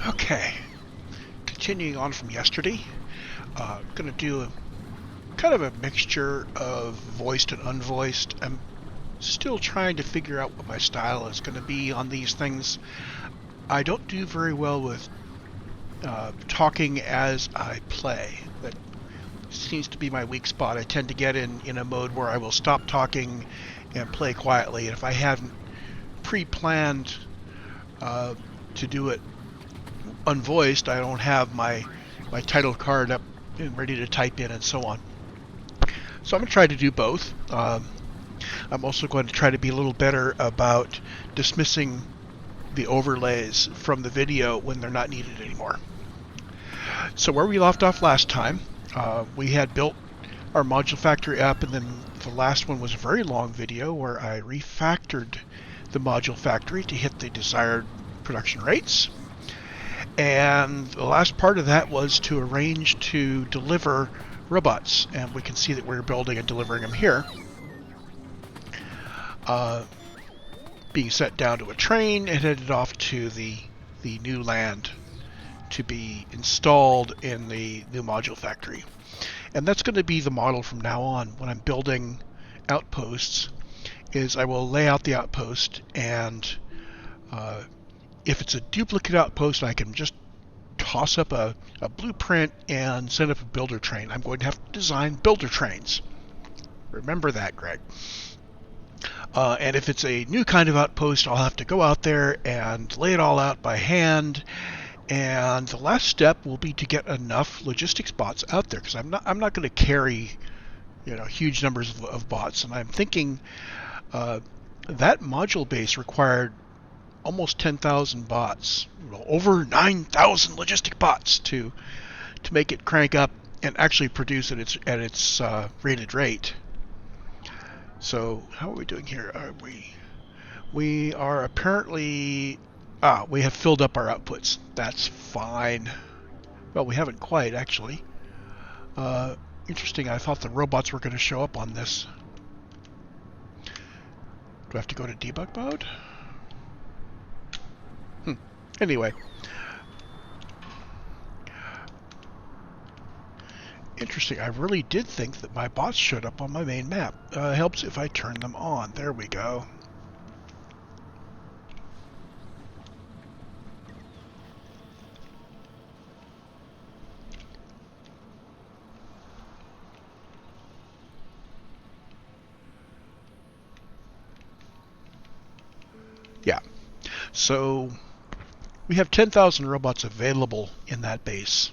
Okay, continuing on from yesterday, going to do kind of a mixture of voiced and unvoiced. I'm still trying to figure out what my style is going to be on these things. I don't do very well with talking as I play. That seems to be my weak spot. I tend to get in a mode where I will stop talking and play quietly. And if I hadn't pre-planned uh, to do it unvoiced, I don't have my title card up and ready to type in and so on. So I'm going to try to do both. I'm also going to try to be a little better about dismissing the overlays from the video when they're not needed anymore. So where we left off last time, we had built our module factory up, and then the last one was a very long video where I refactored the module factory to hit the desired production rates. And the last part of that was to arrange to deliver robots, and we can see that we're building and delivering them here. Being set down to a train and headed off to the new land to be installed in the new module factory. And that's going to be the model from now on. When I'm building outposts, is I will lay out the outpost, and if it's a duplicate outpost, I can just toss up a blueprint and send up a builder train. I'm going to have to design builder trains. Remember that, Greg. And if it's a new kind of outpost, I'll have to go out there and lay it all out by hand. And the last step will be to get enough logistics bots out there, because I'm not going to carry huge numbers of bots. And I'm thinking that module base required almost 10,000 bots, over 9,000 logistic bots to make it crank up and actually produce at its rated rate. So how are we doing here? We are apparently we have filled up our outputs. That's fine. Well, we haven't quite actually. Interesting. I thought the robots were going to show up on this. Do I have to go to debug mode? Anyway. Interesting. I really did think that my bots showed up on my main map. Helps if I turn them on. There we go. Yeah. So we have 10,000 robots available in that base.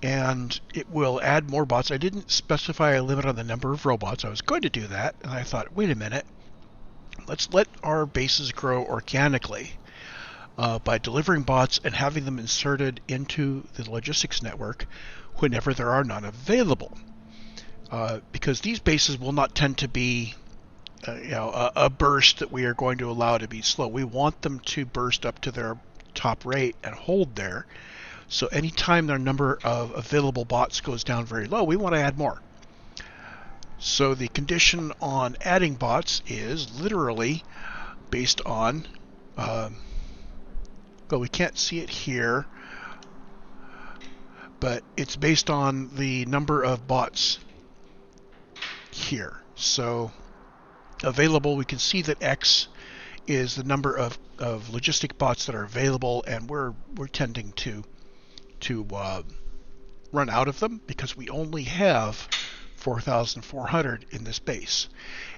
And it will add more bots. I didn't specify a limit on the number of robots. I was going to do that, and I thought, wait a minute, let's let our bases grow organically by delivering bots and having them inserted into the logistics network whenever there are none available. Because these bases will not tend to be a burst that we are going to allow to be slow. We want them to burst up to their top rate and hold there. So anytime their number of available bots goes down very low, we want to add more. So the condition on adding bots is literally based on, well, we can't see it here, but it's based on the number of bots here. So available, we can see that X is the number of logistic bots that are available, and we're tending to run out of them because we only have 4,400 in this base.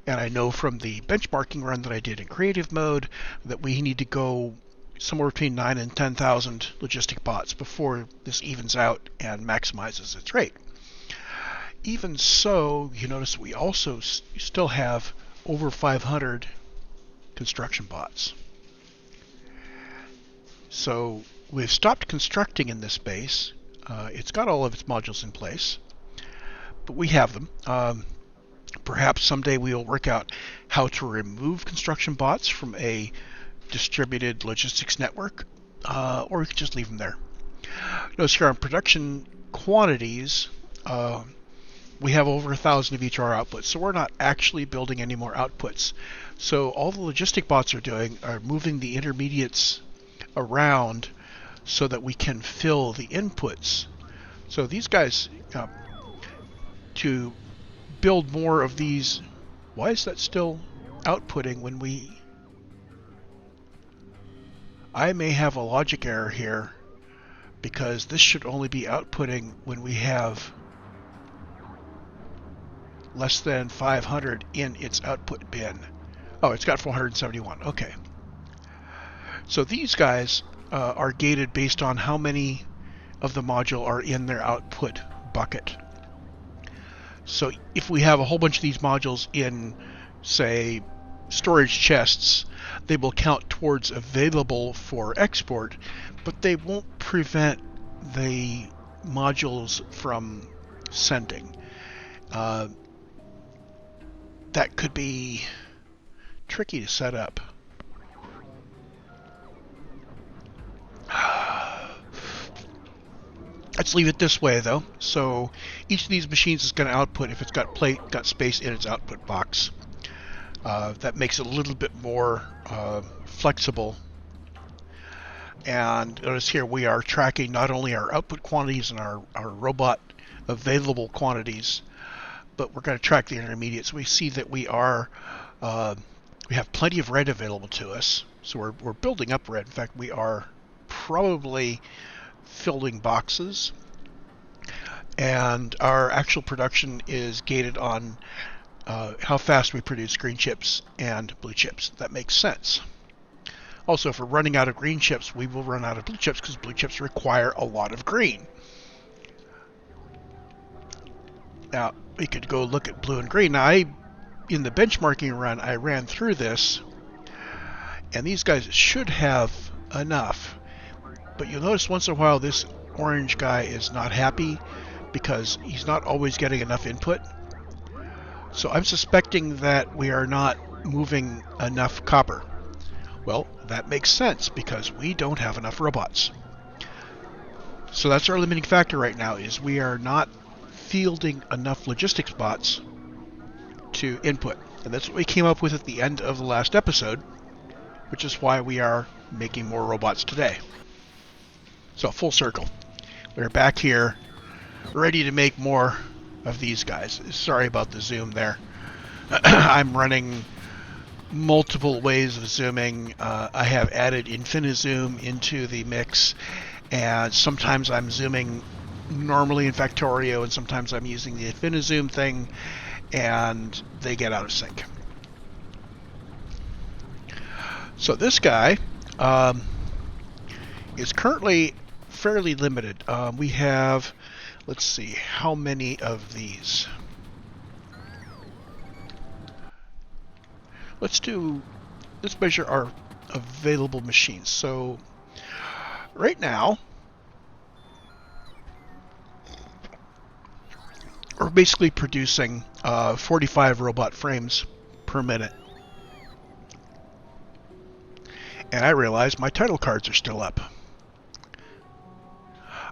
And I know from the benchmarking run that I did in creative mode that we need to go somewhere between 9 and 10,000 logistic bots before this evens out and maximizes its rate. Even so, you notice we also still have over 500 construction bots. So we've stopped constructing in this base. It's got all of its modules in place, but we have them. Perhaps someday we will work out how to remove construction bots from a distributed logistics network, or we could just leave them there. Notice here on production quantities, we have over 1,000 of each of our outputs, so we're not actually building any more outputs. So all the logistic bots are doing are moving the intermediates around so that we can fill the inputs. So these guys, to build more of these, why is that still outputting when we... I may have a logic error here, because this should only be outputting when we have less than 500 in its output bin. Oh, it's got 471. Okay. So these guys are gated based on how many of the module are in their output bucket. So if we have a whole bunch of these modules in, say, storage chests, they will count towards available for export, but they won't prevent the modules from sending. That could be tricky to set up. Let's leave it this way, though. So each of these machines is going to output if it's got space in its output box. That makes it a little bit more flexible. And notice here we are tracking not only our output quantities and our robot available quantities, but we're going to track the intermediates. We see that we have plenty of red available to us. So we're building up red. In fact, we are probably filling boxes. And our actual production is gated on how fast we produce green chips and blue chips. That makes sense. Also, if we're running out of green chips, we will run out of blue chips because blue chips require a lot of green. Now, we could go look at blue and green. Now, in the benchmarking run, I ran through this, and these guys should have enough. But you'll notice once in a while this orange guy is not happy because he's not always getting enough input. So I'm suspecting that we are not moving enough copper. Well, that makes sense because we don't have enough robots. So that's our limiting factor right now, is we are not fielding enough logistics bots to input. And that's what we came up with at the end of the last episode, which is why we are making more robots today. So full circle. We're back here, ready to make more of these guys. Sorry about the zoom there. I'm running multiple ways of zooming. I have added InfiniZoom into the mix, and sometimes I'm zooming normally in Factorio, and sometimes I'm using the InfiniZoom thing, and they get out of sync. So this guy is currently fairly limited. We have, let's see, how many of these? Let's measure our available machines. So right now, we're basically producing 45 robot frames per minute. And I realize my title cards are still up.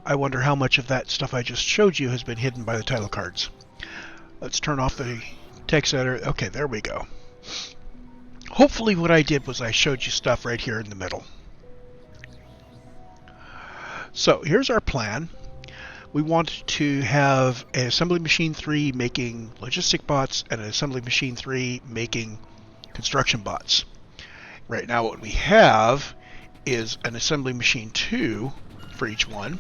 I wonder how much of that stuff I just showed you has been hidden by the title cards. Let's turn off the text editor. Okay, there we go. Hopefully what I did was I showed you stuff right here in the middle. So here's our plan. We want to have an assembly machine 3 making logistic bots and an assembly machine 3 making construction bots. Right now what we have is an assembly machine 2 for each one,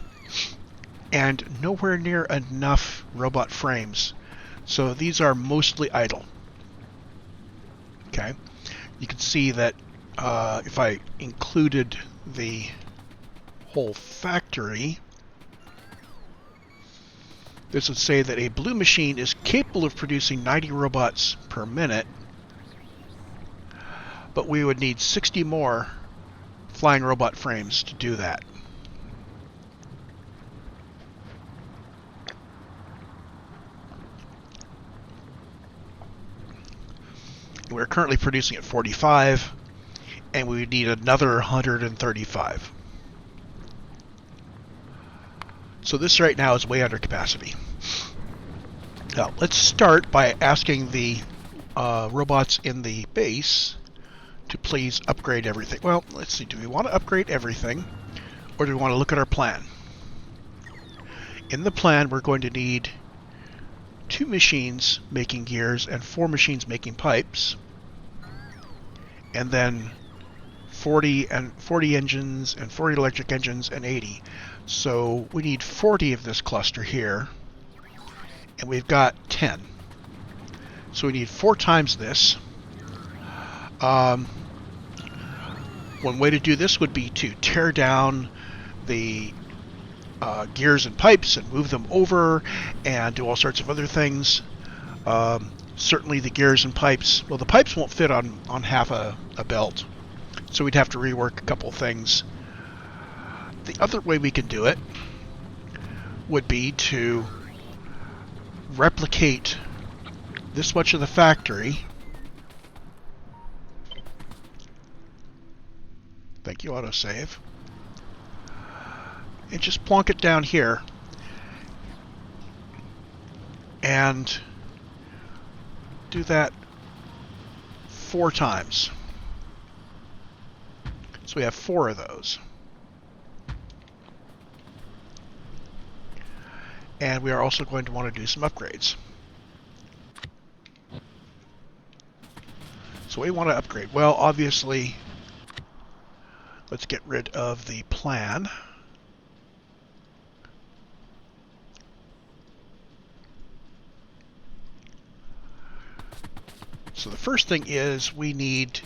and nowhere near enough robot frames. So these are mostly idle. Okay, you can see that if I included the whole factory, this would say that a blue machine is capable of producing 90 robots per minute, but we would need 60 more flying robot frames to do that. We're currently producing at 45, and we would need another 135. So this right now is way under capacity. Now, let's start by asking the robots in the base to please upgrade everything. Well, let's see. Do we want to upgrade everything, or do we want to look at our plan? In the plan, we're going to need 2 machines making gears and 4 machines making pipes, and then 40 engines and 40 electric engines and 80. So we need 40 of this cluster here, and we've got 10. So we need 4 times this. One way to do this would be to tear down the gears and pipes and move them over and do all sorts of other things. Certainly the gears and pipes, well, the pipes won't fit on half a belt, so we'd have to rework a couple things. The other way we can do it would be to replicate this much of the factory. Thank you, autosave. And just plonk it down here. And do that 4 times. So we have 4 of those. And we are also going to want to do some upgrades. So we want to upgrade. Well, obviously, let's get rid of the plan. So the first thing is we need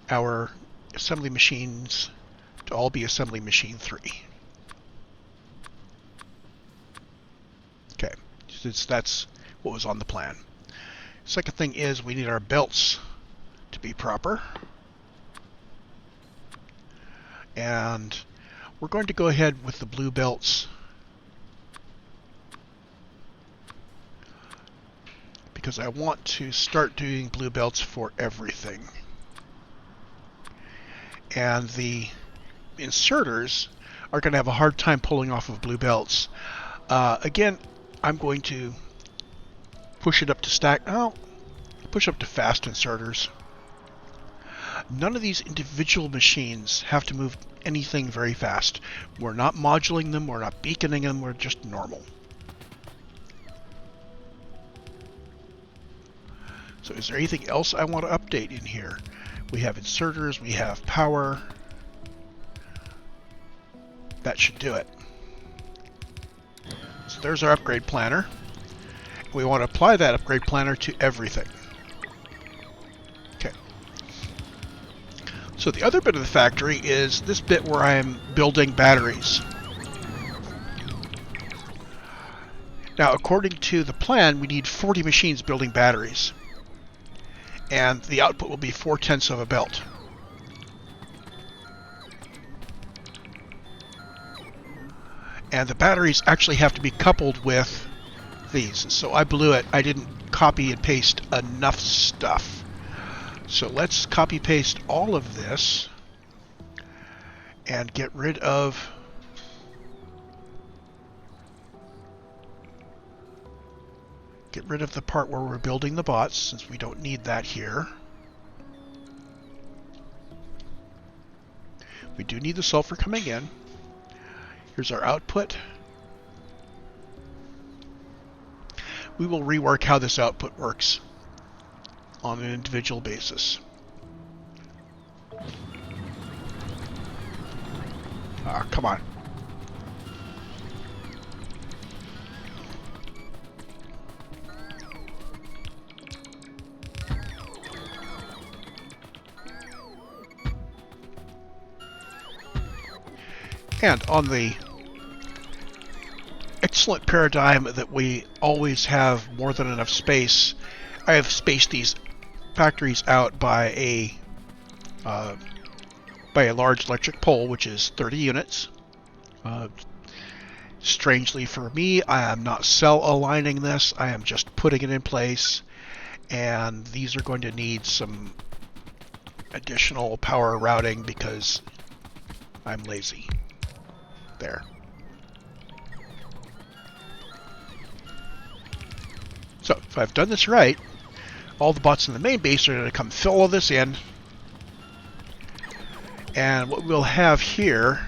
our assembly machines to all be assembly machine 3. Okay, since that's what was on the plan. Second thing is we need our belts to be proper. And we're going to go ahead with the blue belts because I want to start doing blue belts for everything. And the inserters are going to have a hard time pulling off of blue belts. Again, I'm going to push it up to push up to fast inserters. None of these individual machines have to move anything very fast. We're not modulating them, we're not beaconing them, we're just normal. So is there anything else I want to update in here? We have inserters, we have power. That should do it. So there's our upgrade planner. We want to apply that upgrade planner to everything. Okay. So the other bit of the factory is this bit where I'm building batteries. Now, according to the plan, we need 40 machines building batteries. And the output will be 4/10 of a belt. And the batteries actually have to be coupled with these. So I blew it. I didn't copy and paste enough stuff. So let's copy paste all of this and get rid of the part where we're building the bots, since we don't need that here. We do need the sulfur coming in. Here's our output. We will rework how this output works on an individual basis. Ah, come on. And on the excellent paradigm that we always have more than enough space, I have spaced these factories out by a large electric pole, which is 30 units. Strangely for me, I am not cell aligning this. I am just putting it in place, and these are going to need some additional power routing because I'm lazy. There. So if I've done this right, all the bots in the main base are going to come fill all this in, And what we'll have here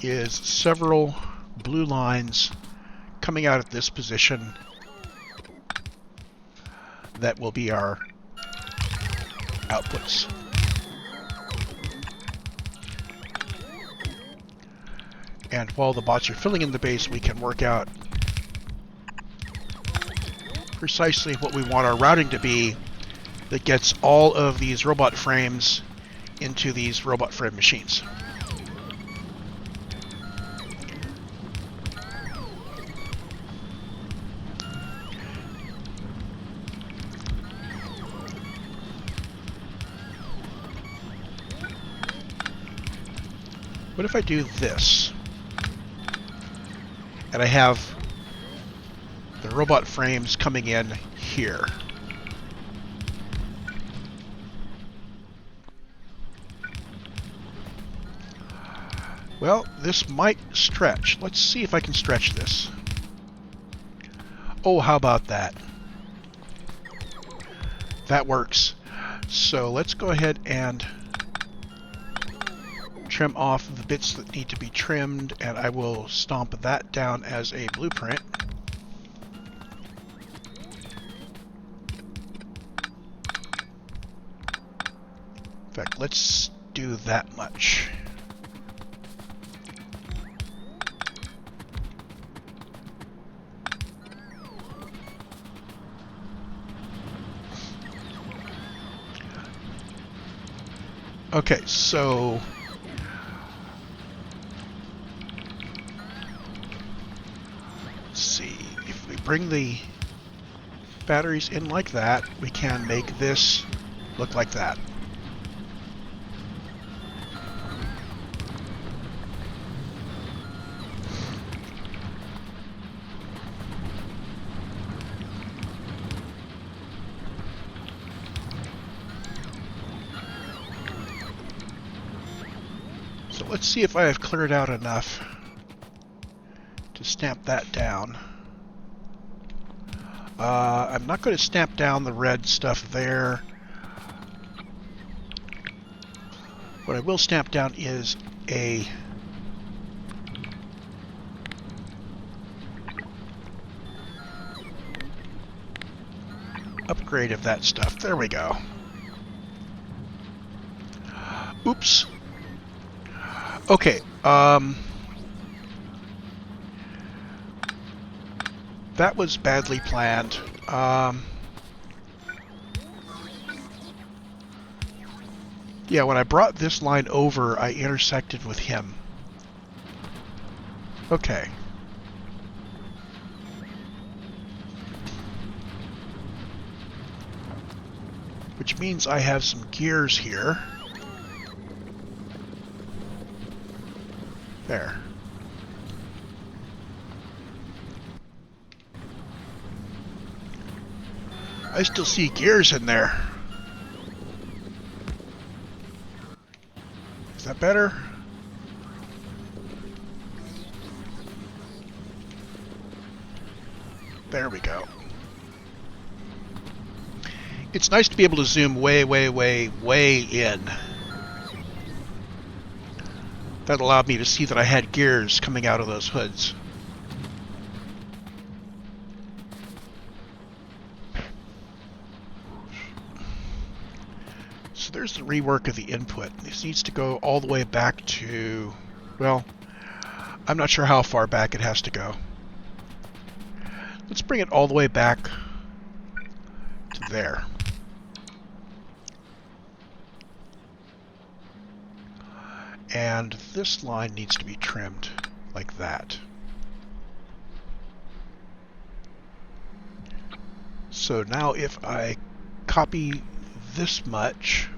is several blue lines coming out at this position that will be our outputs. And while the bots are filling in the base, we can work out precisely what we want our routing to be that gets all of these robot frames into these robot frame machines. What if I do this? And I have the robot frames coming in here. Well, this might stretch. Let's see if I can stretch this. Oh, how about that? That works. So let's go ahead and trim off the bits that need to be trimmed, and I will stomp that down as a blueprint. In fact, let's do that much. Okay, so let's see, if we bring the batteries in like that, we can make this look like that. So let's see if I have cleared out enough to stamp that down. I'm not going to stamp down the red stuff there. What I will stamp down is a upgrade of that stuff. There we go. Oops. Okay, that was badly planned. Yeah, when I brought this line over, I intersected with him. Okay. Which means I have some gears here. There. I still see gears in there. Is that better? There we go. It's nice to be able to zoom way, way, way, way in. That allowed me to see that I had gears coming out of those hoods. So there's the rework of the input. This needs to go all the way back to, well, I'm not sure how far back it has to go. Let's bring it all the way back to there. And this line needs to be trimmed like that. So now if I copy this much,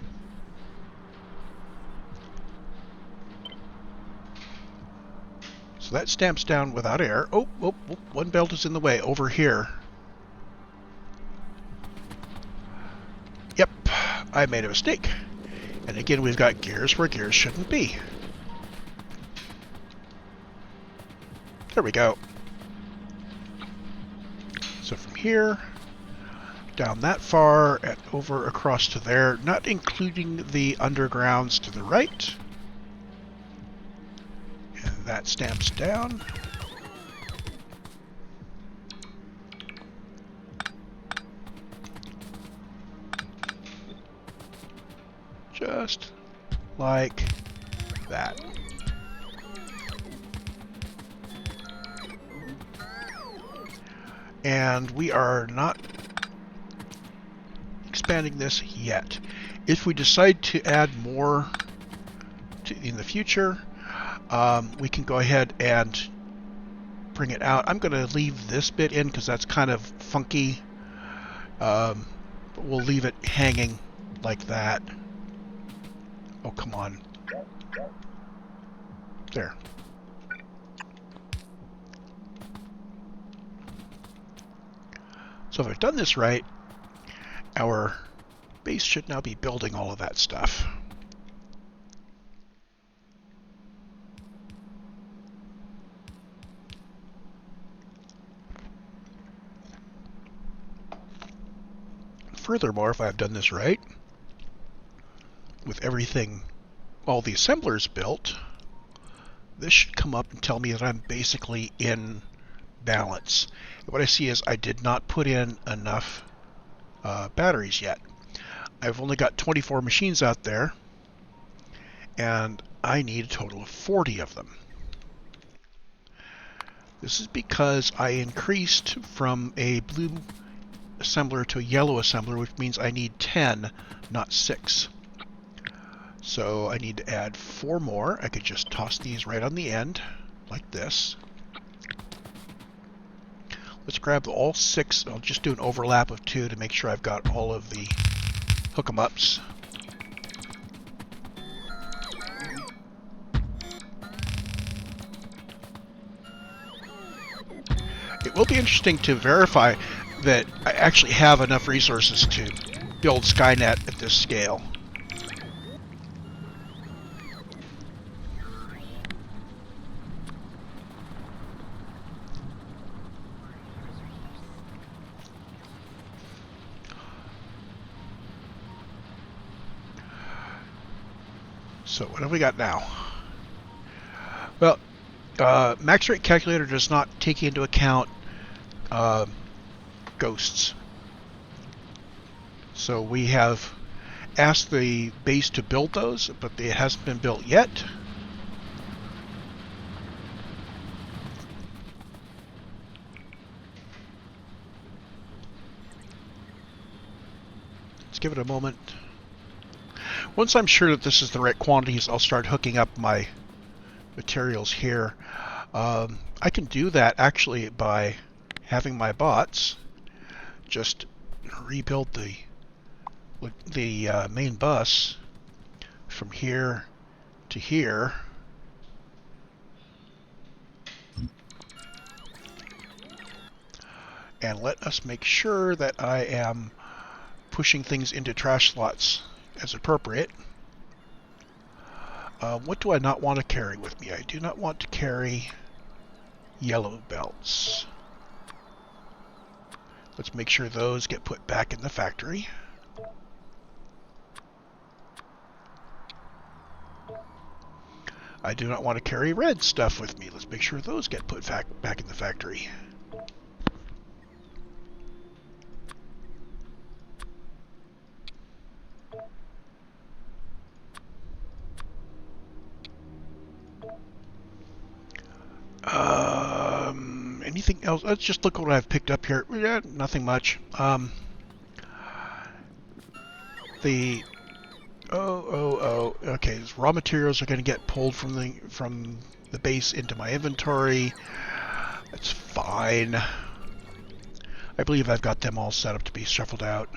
so that stamps down without error. Oh, one belt is in the way over here. Yep, I made a mistake. And again, we've got gears where gears shouldn't be. There we go. So from here, down that far and over across to there, not including the undergrounds to the right. And that stamps down. Just like that. And we are not expanding this yet. If we decide to add more in the future, we can go ahead and bring it out. I'm going to leave this bit in because that's kind of funky. But we'll leave it hanging like that. Oh, come on. There. So if I've done this right, our base should now be building all of that stuff. Furthermore, if I've done this right, with everything, all the assemblers built, this should come up and tell me that I'm basically in balance. What I see is I did not put in enough batteries yet. I've only got 24 machines out there, and I need a total of 40 of them. This is because I increased from a blue assembler to a yellow assembler, which means I need 10, not 6. So I need to add 4 more. I could just toss these right on the end, like this. Let's grab all 6. I'll just do an overlap of 2 to make sure I've got all of the hook 'em ups. It will be interesting to verify that I actually have enough resources to build Skynet at this scale. So what have we got now? Well, max rate calculator does not take into account ghosts. So we have asked the base to build those, but it hasn't been built yet. Let's give it a moment. Once I'm sure that this is the right quantities, I'll start hooking up my materials here. I can do that actually by having my bots just rebuild the main bus from here to here. And let us make sure that I am pushing things into trash slots as appropriate. What do I not want to carry with me? I do not want to carry yellow belts. Let's make sure those get put back in the factory. I do not want to carry red stuff with me. Let's make sure those get put back in the factory. Anything else? Let's just look at what I've picked up here. Yeah, nothing much. Okay, these raw materials are going to get pulled from the base into my inventory. That's fine. I believe I've got them all set up to be shuffled out.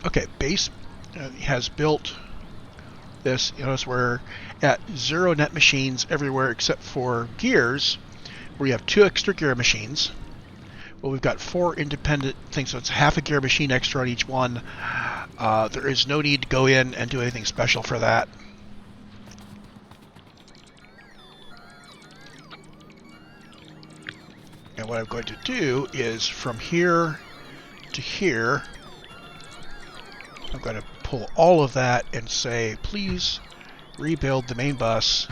Okay, base has built this. You notice we're at 0 net machines everywhere except for gears, where we have 2 extra gear machines. Well, we've got 4 independent things, so it's half a gear machine extra on each one. There is no need to go in and do anything special for that. And what I'm going to do is from here to here, I'm going to pull all of that and say, please rebuild the main bus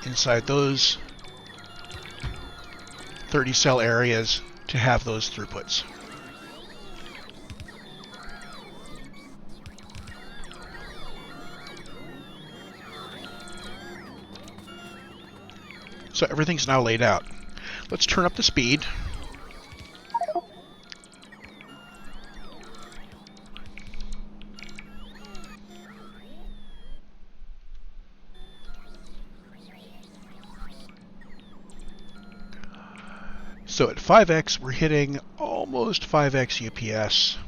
inside those 30 cell areas to have those throughputs. So everything's now laid out. Let's turn up the speed. So at 5x, we're hitting almost 5x UPS.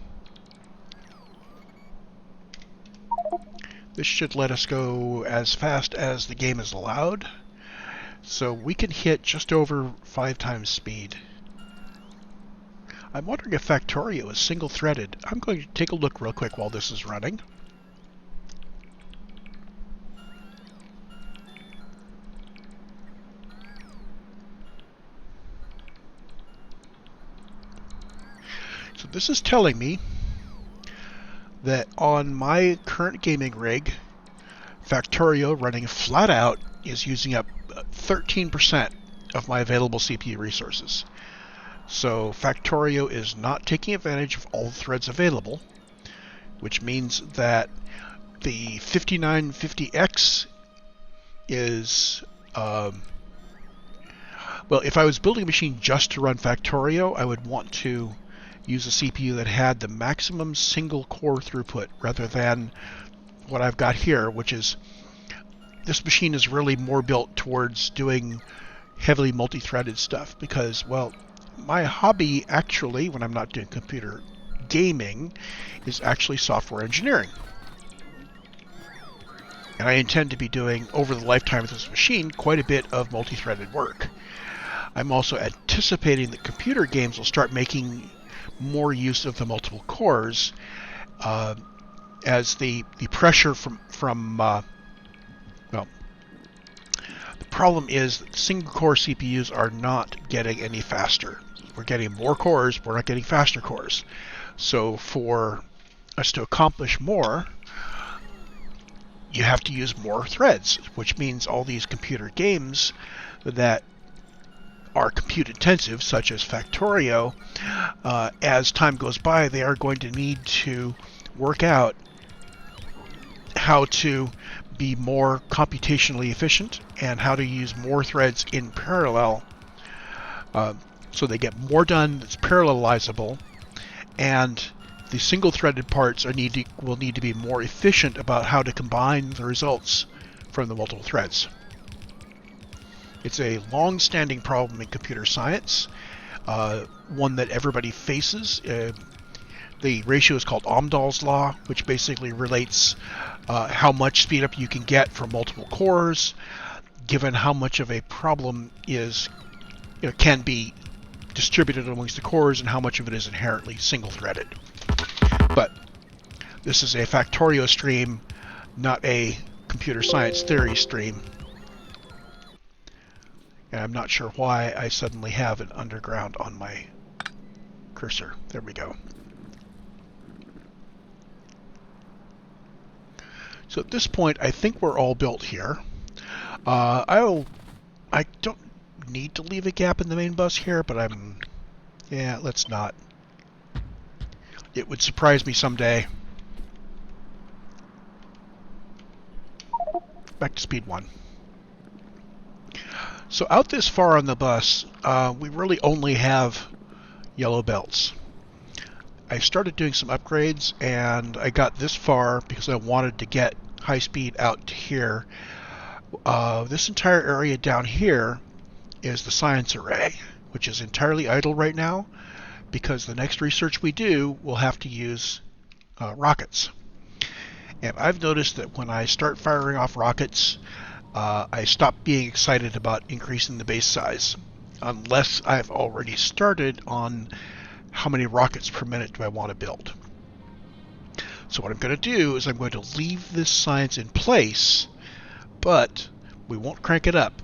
This should let us go as fast as the game is allowed. So we can hit just over 5 times speed. I'm wondering if Factorio is single-threaded. I'm going to take a look real quick while this is running. So this is telling me that on my current gaming rig, Factorio running flat out is using up 13% of my available CPU resources. So Factorio is not taking advantage of all the threads available, which means that the 5950X is, well, if I was building a machine just to run Factorio, I would want to use a CPU that had the maximum single core throughput rather than what I've got here, which is this machine is really more built towards doing heavily multi-threaded stuff because, well, my hobby actually, when I'm not doing computer gaming, is actually software engineering. And I intend to be doing, over the lifetime of this machine, quite a bit of multi-threaded work. I'm also anticipating that computer games will start making more use of the multiple cores as the pressure from well, the problem is that single core CPUs are not getting any faster. We're getting more cores, but we're not getting faster cores. So for us to accomplish more, you have to use more threads, which means all these computer games that are compute intensive, such as Factorio, as time goes by, they are going to need to work out how to be more computationally efficient and how to use more threads in parallel so they get more done that's parallelizable, and the single-threaded parts will need to be more efficient about how to combine the results from the multiple threads. It's a long-standing problem in computer science, one that everybody faces. The ratio is called Amdahl's law, which basically relates how much speed up you can get from multiple cores, given how much of a problem can be distributed amongst the cores and how much of it is inherently single-threaded. But this is a Factorio stream, not a computer science theory stream. And I'm not sure why I suddenly have an underground on my cursor. There we go. So at this point, I think we're all built here. I don't need to leave a gap in the main bus here, but let's not. It would surprise me someday. Back to speed 1. So out this far on the bus, we really only have yellow belts. I started doing some upgrades, and I got this far because I wanted to get high speed out to here. This entire area down here is the science array, which is entirely idle right now because the next research we do will have to use rockets. And I've noticed that when I start firing off rockets, I stop being excited about increasing the base size, unless I've already started on how many rockets per minute do I want to build. So what I'm going to do is I'm going to leave this science in place, but we won't crank it up.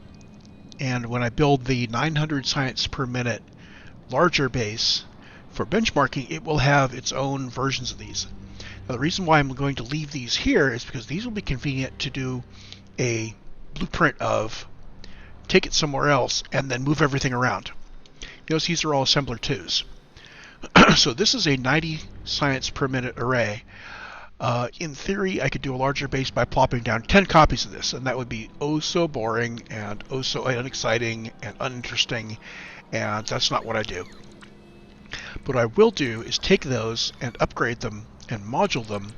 And when I build the 900 science per minute larger base for benchmarking, it will have its own versions of these. Now, the reason why I'm going to leave these here is because these will be convenient to do a blueprint of, take it somewhere else, and then move everything around. Notice these are all assembler 2s. So this is a 90 science per minute array. In theory, I could do a larger base by plopping down 10 copies of this, and that would be oh so boring and oh so unexciting and uninteresting, and that's not what I do. What I will do is take those and upgrade them and module them,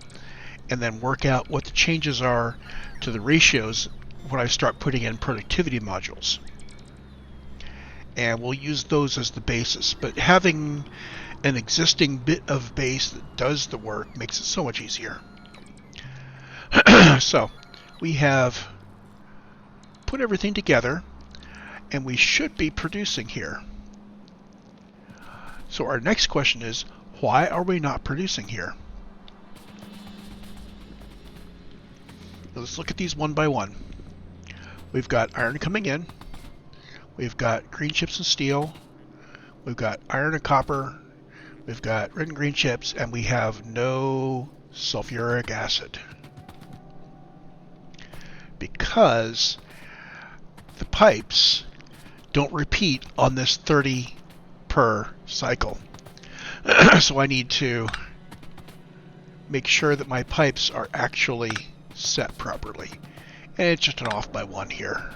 and then work out what the changes are to the ratios when I start putting in productivity modules. And we'll use those as the basis, but having an existing bit of base that does the work makes it so much easier. So we have put everything together, and we should be producing here. So our next question is, why are we not producing here? Let's look at these one by one. We've got iron coming in. We've got green chips and steel. We've got iron and copper. We've got red and green chips, and we have no sulfuric acid. Because the pipes don't repeat on this 30 per cycle. So I need to make sure that my pipes are actually set properly. And it's just an off by 1 here.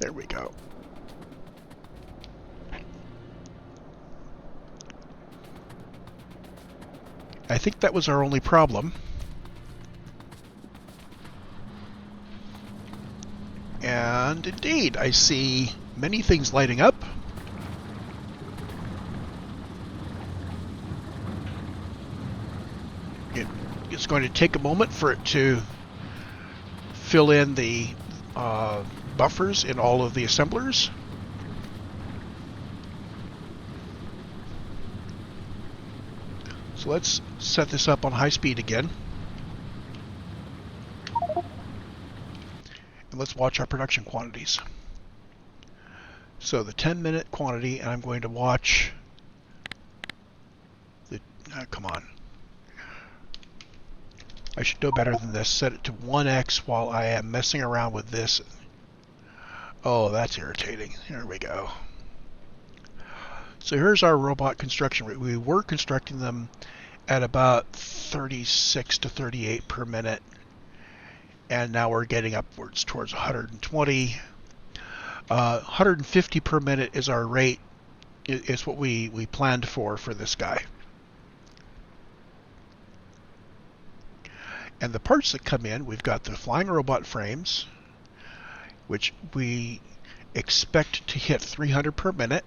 There we go. I think that was our only problem. And indeed, I see many things lighting up. It's going to take a moment for it to fill in the buffers in all of the assemblers. So let's set this up on high speed again. And let's watch our production quantities. So the 10-minute quantity, and I'm going to watch the, come on. I should know better than this. Set it to 1x while I am messing around with this. Oh, that's irritating. Here we go. So here's our robot construction rate. We were constructing them at about 36 to 38 per minute, and now we're getting upwards towards 120. 150 per minute is our rate, is what we planned for this guy. And the parts that come in, we've got the flying robot frames, which we expect to hit 300 per minute,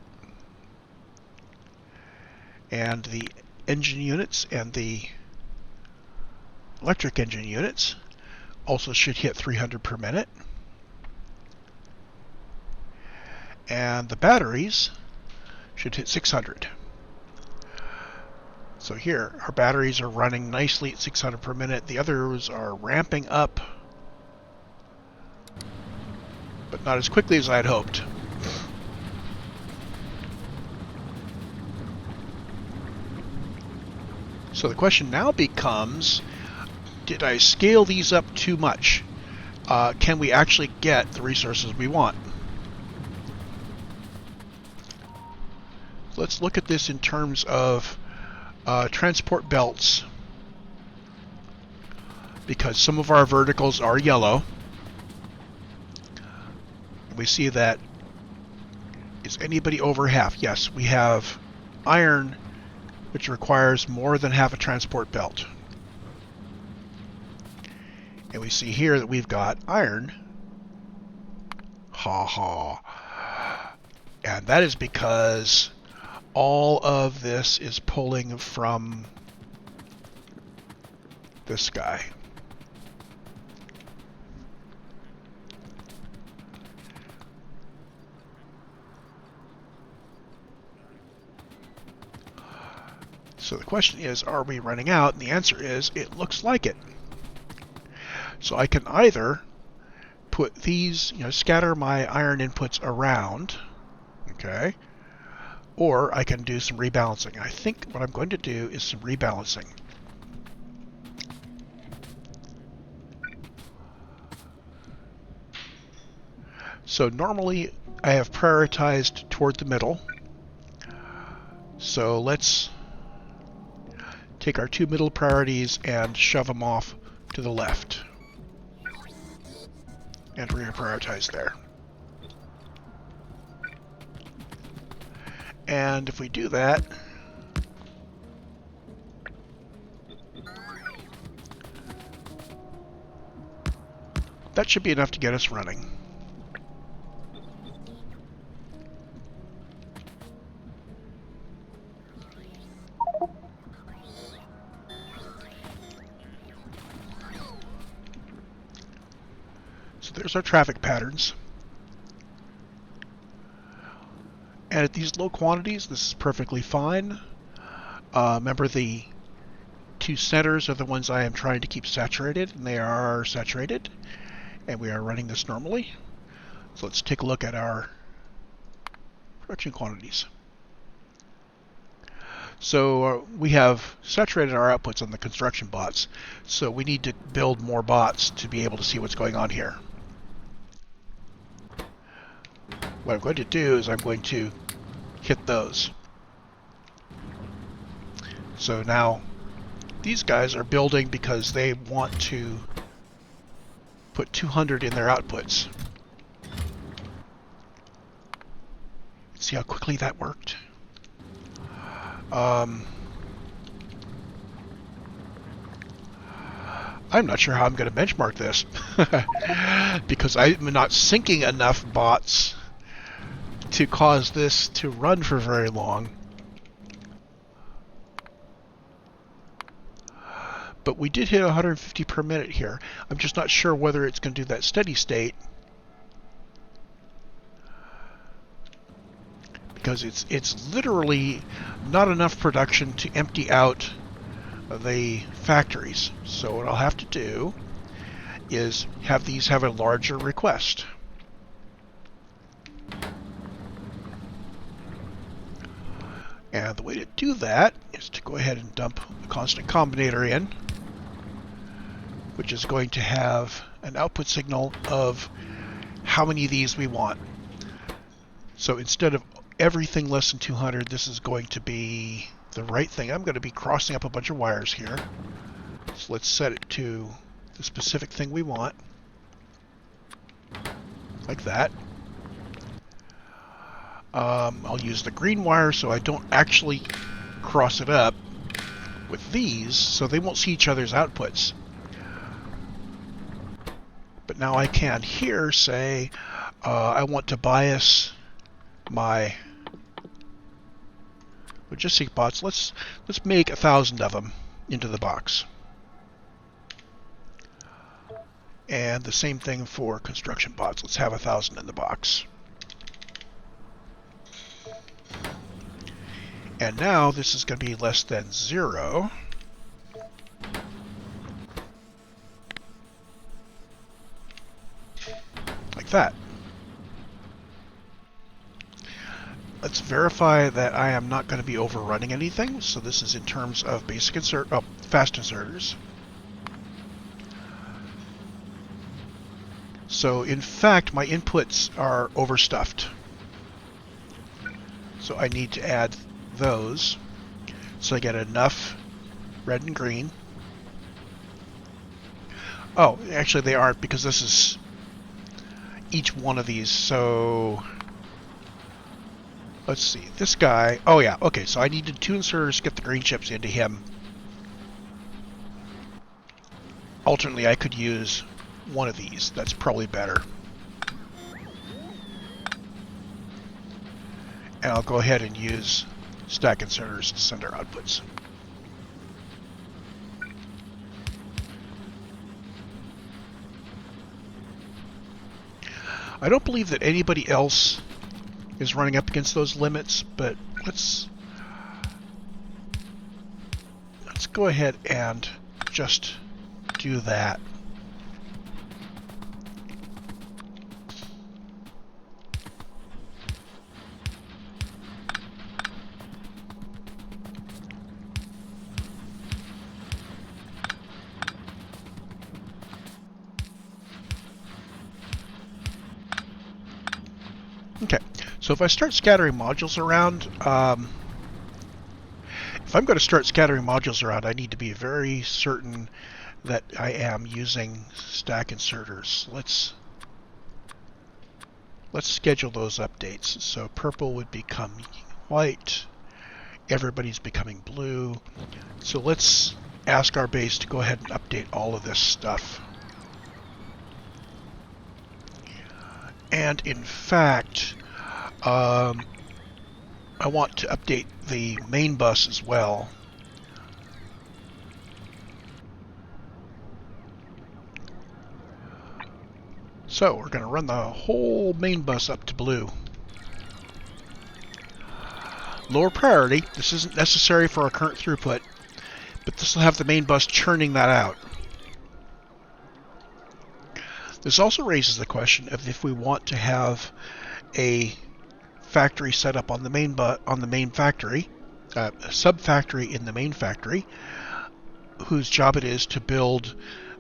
and the engine units and the electric engine units also should hit 300 per minute. And the batteries should hit 600. So here, our batteries are running nicely at 600 per minute. The others are ramping up, but not as quickly as I had hoped. So the question now becomes, did I scale these up too much? Can we actually get the resources we want? Let's look at this in terms of transport belts, because some of our verticals are yellow. We see that, is anybody over half? Yes, we have iron, which requires more than half a transport belt. And we see here that we've got iron. Ha ha. And that is because all of this is pulling from this guy. So the question is, are we running out? And the answer is, it looks like it. So I can either put these, scatter my iron inputs around, okay, or I can do some rebalancing. I think what I'm going to do is some rebalancing. So normally I have prioritized toward the middle. So let's take our two middle priorities and shove them off to the left. And reprioritize there. And if we do that, that should be enough to get us running. So there's our traffic patterns. And at these low quantities, this is perfectly fine. Remember, the two centers are the ones I am trying to keep saturated, and they are saturated. And we are running this normally. So let's take a look at our production quantities. So we have saturated our outputs on the construction bots. So we need to build more bots to be able to see what's going on here. What I'm going to do is I'm going to hit those. So now these guys are building because they want to put 200 in their outputs. See how quickly that worked? I'm not sure how I'm going to benchmark this because I'm not syncing enough bots to cause this to run for very long. But we did hit 150 per minute here. I'm just not sure whether it's going to do that steady state, because it's literally not enough production to empty out the factories. So what I'll have to do is have these have a larger request. And the way to do that is to go ahead and dump the constant combinator in, which is going to have an output signal of how many of these we want. So instead of everything less than 200, this is going to be the right thing. I'm going to be crossing up a bunch of wires here. So let's set it to the specific thing we want, like that. I'll use the green wire so I don't actually cross it up with these, so they won't see each other's outputs. But now I can here say I want to bias my logistic bots. Let's make 1,000 of them into the box. And the same thing for construction bots. Let's have 1,000 in the box. And now this is going to be less than 0. Like that. Let's verify that I am not going to be overrunning anything. So this is in terms of basic fast inserters. So in fact, my inputs are overstuffed. So I need to add those so I get enough red and green. Oh, actually they aren't, because this is each one of these. So let's see, this guy, oh yeah, okay, so I needed 2 inserters to get the green chips into him. Alternately, I could use one of these. That's probably better. And I'll go ahead and use stack inserters to send our outputs. I don't believe that anybody else is running up against those limits, but let's go ahead and just do that. Okay, so if I start scattering modules around, if I'm going to start scattering modules around, I need to be very certain that I am using stack inserters. Let's schedule those updates. So purple would become white. Everybody's becoming blue. So let's ask our base to go ahead and update all of this stuff. And in fact, I want to update the main bus as well. So we're going to run the whole main bus up to blue. Lower priority. This isn't necessary for our current throughput, but this will have the main bus churning that out. This also raises the question of if we want to have a factory set up on the main factory, a subfactory in the main factory, whose job it is to build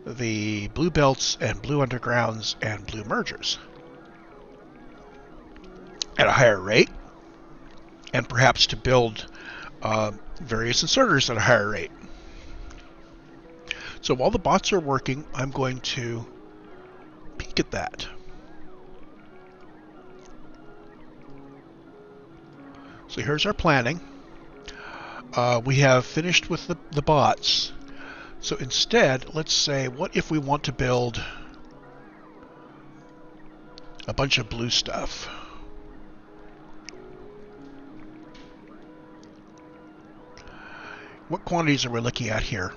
the blue belts and blue undergrounds and blue mergers at a higher rate, and perhaps to build various inserters at a higher rate. So while the bots are working, I'm going to peek at that. So here's our planning. We have finished with the bots. So instead, let's say, what if we want to build a bunch of blue stuff? What quantities are we looking at here?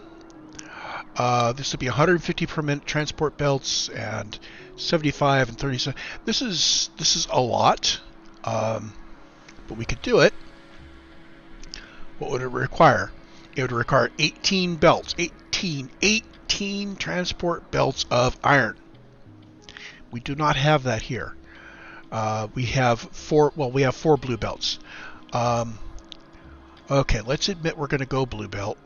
This would be 150 per minute transport belts and 75 and 37. This is a lot, but we could do it. What would it require? It would require 18 belts, 18 transport belts of iron. We do not have that here. We have four blue belts. Okay, let's admit we're going to go blue belt.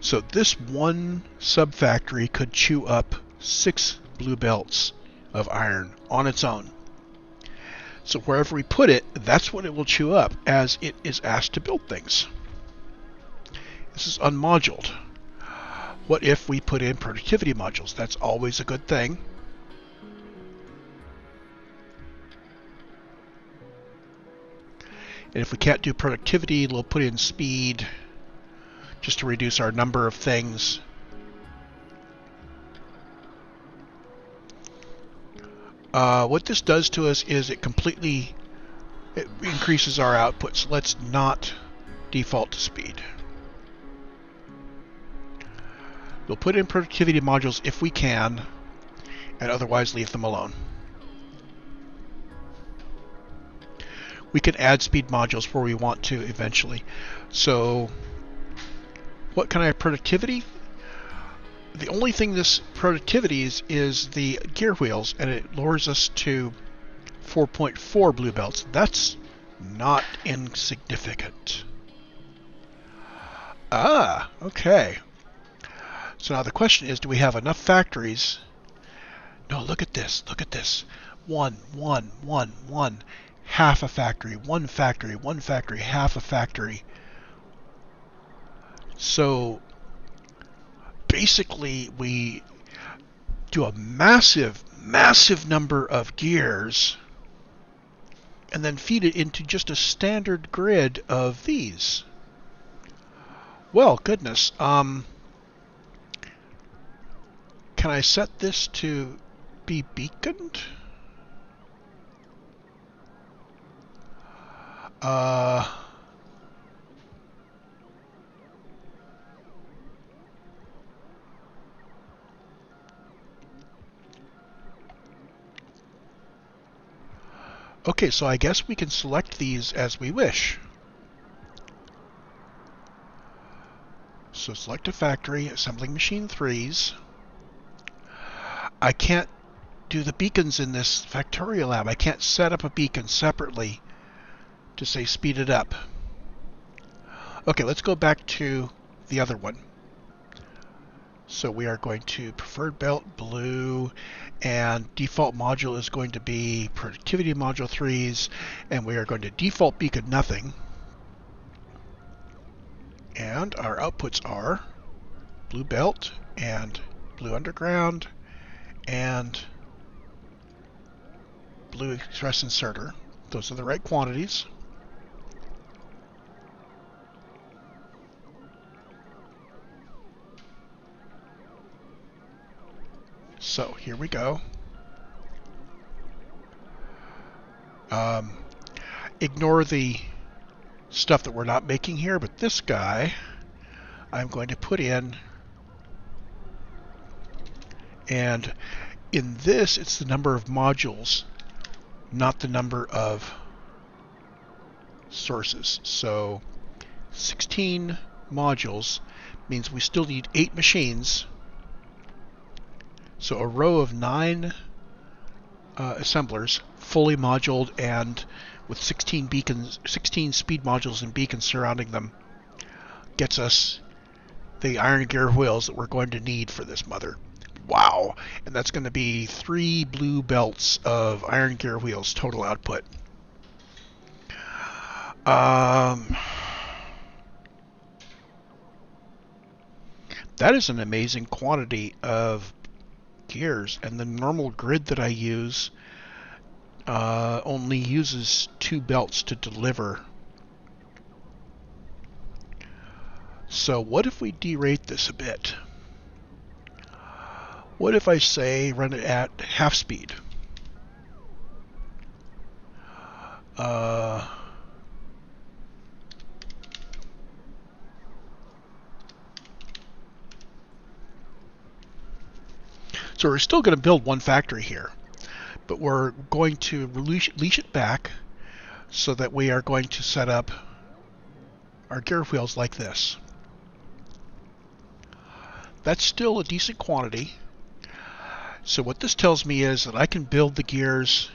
So this one subfactory could chew up 6 blue belts of iron on its own. So wherever we put it, that's what it will chew up as it is asked to build things. This is unmoduled. What if we put in productivity modules? That's always a good thing. And if we can't do productivity, we'll put in speed just to reduce our number of things. What this does to us is it increases our output. So let's not default to speed. We'll put in productivity modules if we can, and otherwise leave them alone. We can add speed modules where we want to eventually. So what kind of productivity? The only thing this productivity is the gear wheels, and it lowers us to 4.4 blue belts. That's not insignificant. Ah, okay. So now the question is, do we have enough factories? No, look at this. Look at this. One. Half a factory, one factory, half a factory. So basically we do a massive number of gears and then feed it into just a standard grid of these. Well, goodness. Can I set this to be beaconed? Okay, so I guess we can select these as we wish. So select a factory, assembling machine 3s. I can't do the beacons in this factorial lab. I can't set up a beacon separately to say speed it up. Okay, let's go back to the other one. So we are going to preferred belt blue, and default module is going to be productivity module 3s, and we are going to default beacon nothing. And our outputs are blue belt and blue underground and blue express inserter. Those are the right quantities. So here we go. Ignore the stuff that we're not making here, but this guy I'm going to put in, and in this it's the number of modules, not the number of sources. So 16 modules means we still need 8 machines. So a row of 9 assemblers, fully moduled and with 16 beacons, 16 speed modules and beacons surrounding them, gets us the iron gear wheels that we're going to need for this mother. Wow! And that's going to be 3 blue belts of iron gear wheels total output. That is an amazing quantity of gears, and the normal grid that I use only uses 2 belts to deliver. So what if we derate this a bit? What if I say run it at half speed? So we're still going to build one factory here, but we're going to leash it back so that we are going to set up our gear wheels like this. That's still a decent quantity. So what this tells me is that I can build the gears,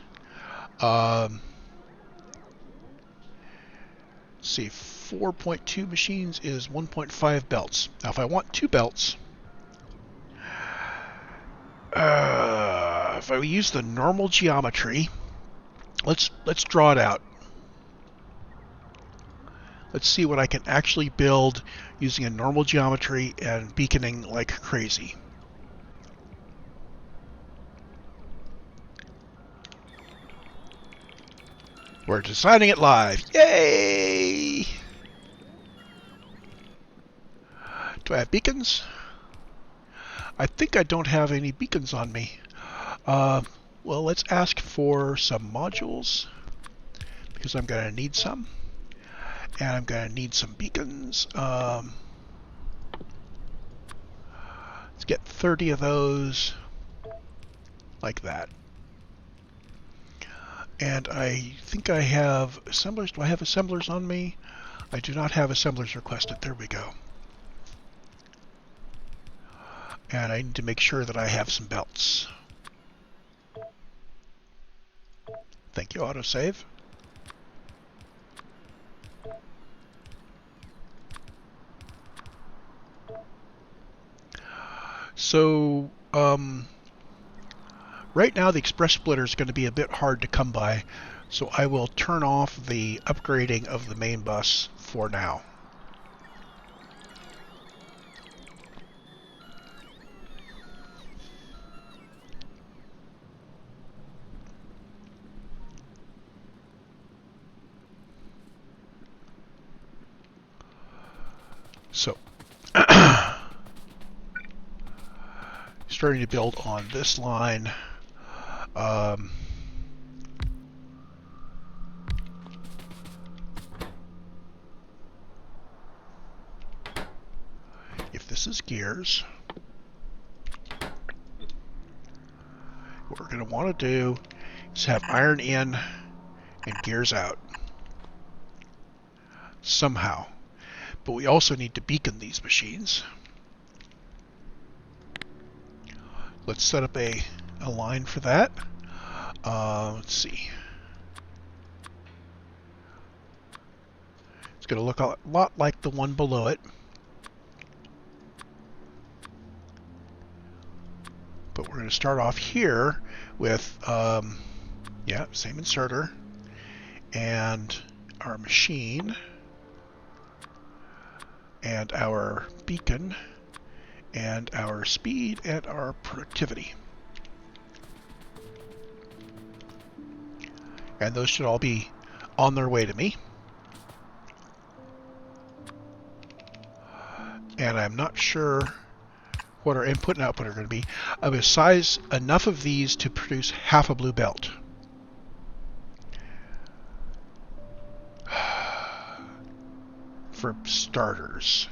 see, 4.2 machines is 1.5 belts. Now if I want 2 belts, if I use the normal geometry, let's draw it out. Let's see what I can actually build using a normal geometry and beaconing like crazy. We're designing it live. Yay! Do I have beacons? I think I don't have any beacons on me. Well, let's ask for some modules, because I'm going to need some. And I'm going to need some beacons. Let's get 30 of those, like that. And I think I have assemblers. Do I have assemblers on me? I do not have assemblers requested. There we go. And I need to make sure that I have some belts. Thank you, autosave. So, right now the express splitter is going to be a bit hard to come by, so I will turn off the upgrading of the main bus for now. So, starting to build on this line. If this is gears, what we're going to want to do is have iron in and gears out somehow. But we also need to beacon these machines. Let's set up a line for that. Let's see. It's going to look a lot like the one below it. But we're going to start off here with, same inserter, and our machine, and our beacon, and our speed, and our productivity. And those should all be on their way to me. And I'm not sure what our input and output are going to be. I'm going to size enough of these to produce half a blue belt. For starters.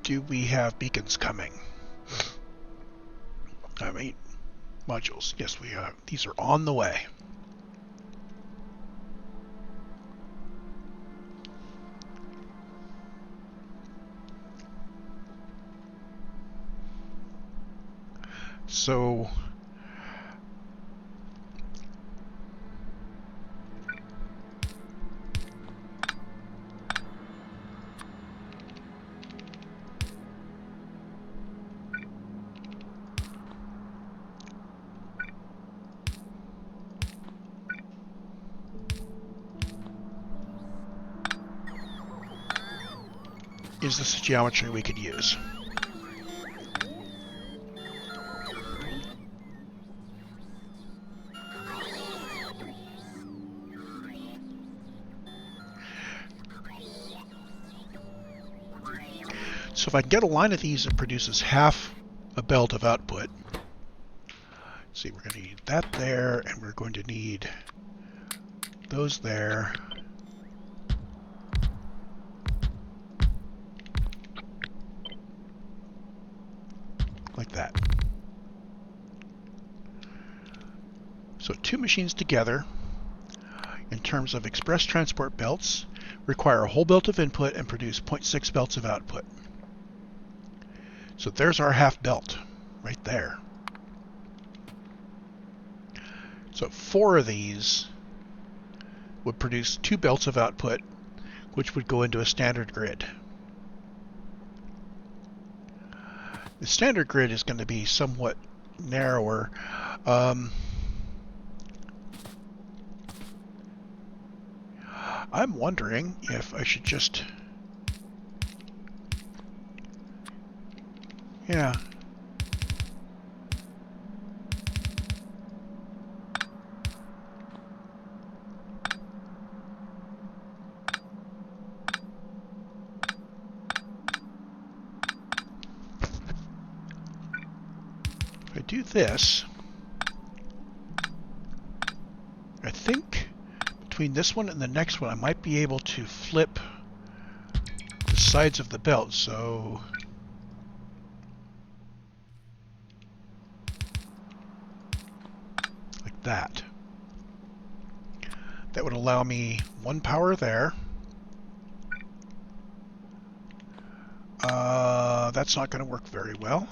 Do we have beacons coming? I mean, modules. Yes, we have. These are on the way. So is this a geometry we could use? So if I can get a line of these that produces half a belt of output, let's see, we're going to need that there, and we're going to need those there. Like that. So two machines together, in terms of express transport belts, require a whole belt of input and produce 0.6 belts of output. So there's our half belt right there. So 4 of these would produce 2 belts of output, which would go into a standard grid. The standard grid is going to be somewhat narrower. I'm wondering if I should just... Yeah. If I do this, I think between this one and the next one I might be able to flip the sides of the belt, so like that. That would allow me 1 power there. That's not going to work very well.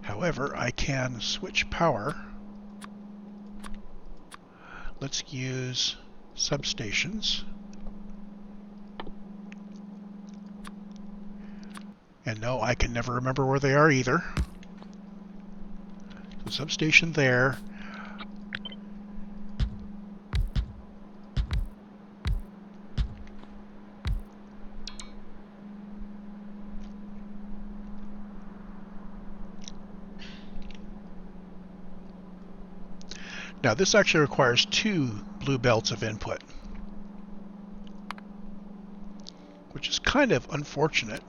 However, I can switch power. Let's use substations. And no, I can never remember where they are either. So substation there. Now this actually requires 2 blue belts of input, which is kind of unfortunate.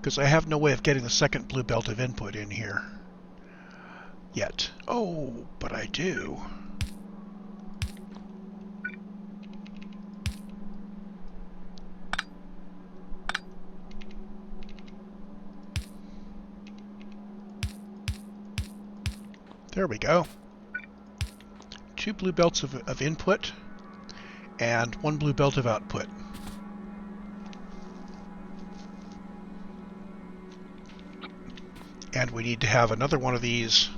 because I have no way of getting the second blue belt of input in here yet. Oh, but I do. There we go. 2 blue belts of input and 1 blue belt of output. And we need to have another one of these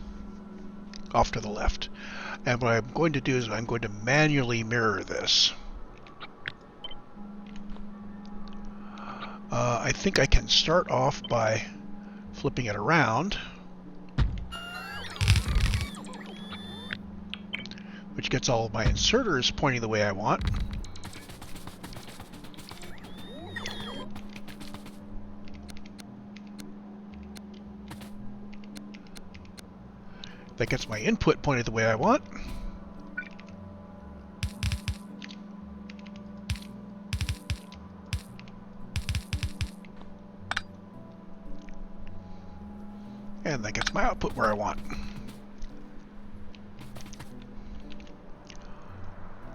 off to the left. And what I'm going to do is I'm going to manually mirror this. I think I can start off by flipping it around, which gets all of my inserters pointing the way I want. That gets my input pointed the way I want. And that gets my output where I want.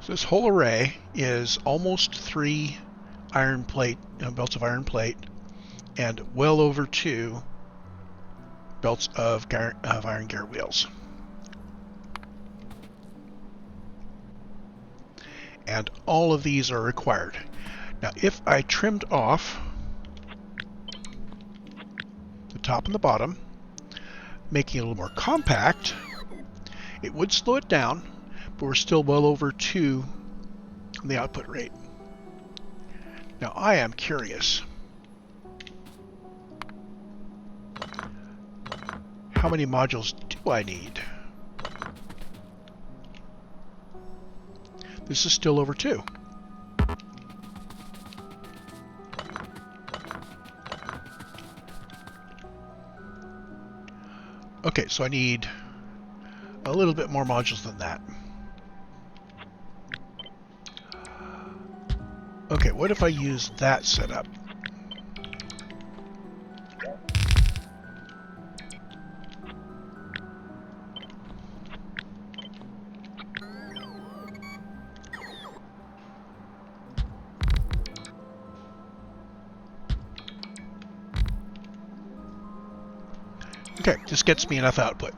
So this whole array is almost 3 iron plate, belts of iron plate, and well over 2 belts of iron gear wheels. And all of these are required. Now, if I trimmed off the top and the bottom, making it a little more compact, it would slow it down, but we're still well over 2 on the output rate. Now, I am curious. How many modules do I need? This is still over 2. Okay, so I need a little bit more modules than that. Okay, what if I use that setup? Okay, this gets me enough output.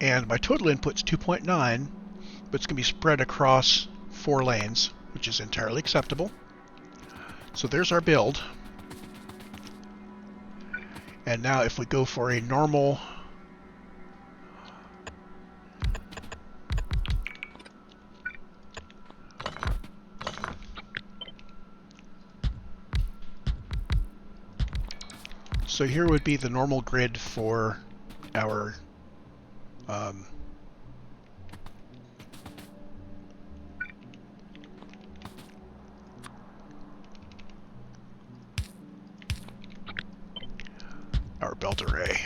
And my total input's 2.9, but it's going to be spread across 4 lanes, which is entirely acceptable. So there's our build. And now if we go for a normal so here would be the normal grid for our belt array.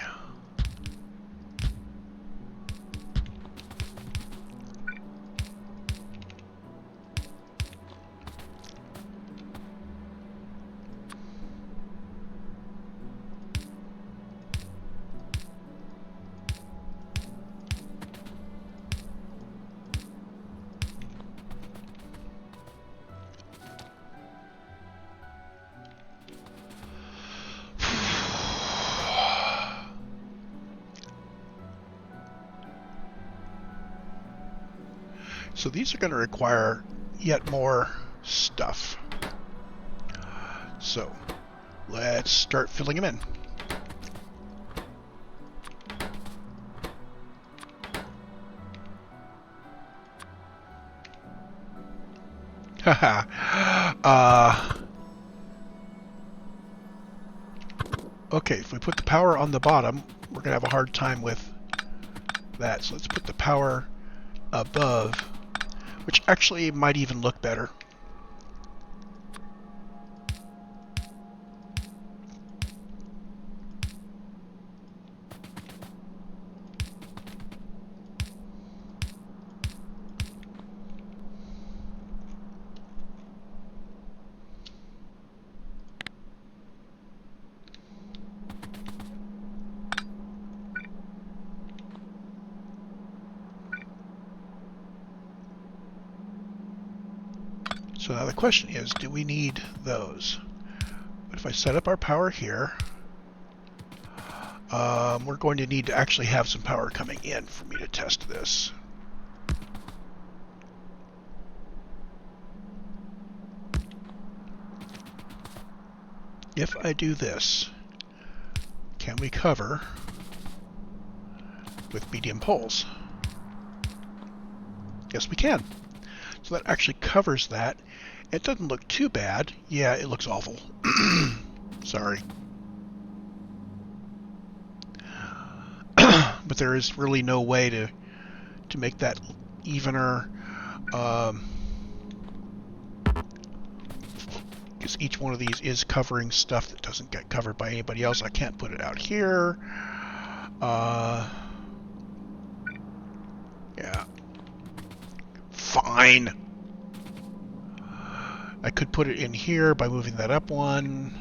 So these are going to require yet more stuff. So let's start filling them in. Haha. Okay, if we put the power on the bottom, we're going to have a hard time with that. So let's put the power above, which actually might even look better. So now the question is, do we need those? But if I set up our power here, we're going to need to actually have some power coming in for me to test this. If I do this, can we cover with medium poles? Yes, we can. So that actually covers that. It doesn't look too bad. Yeah, it looks awful. Sorry. But there is really no way to make that evener. Because each one of these is covering stuff that doesn't get covered by anybody else. I can't put it out here. Yeah. Fine. I could put it in here by moving that up one.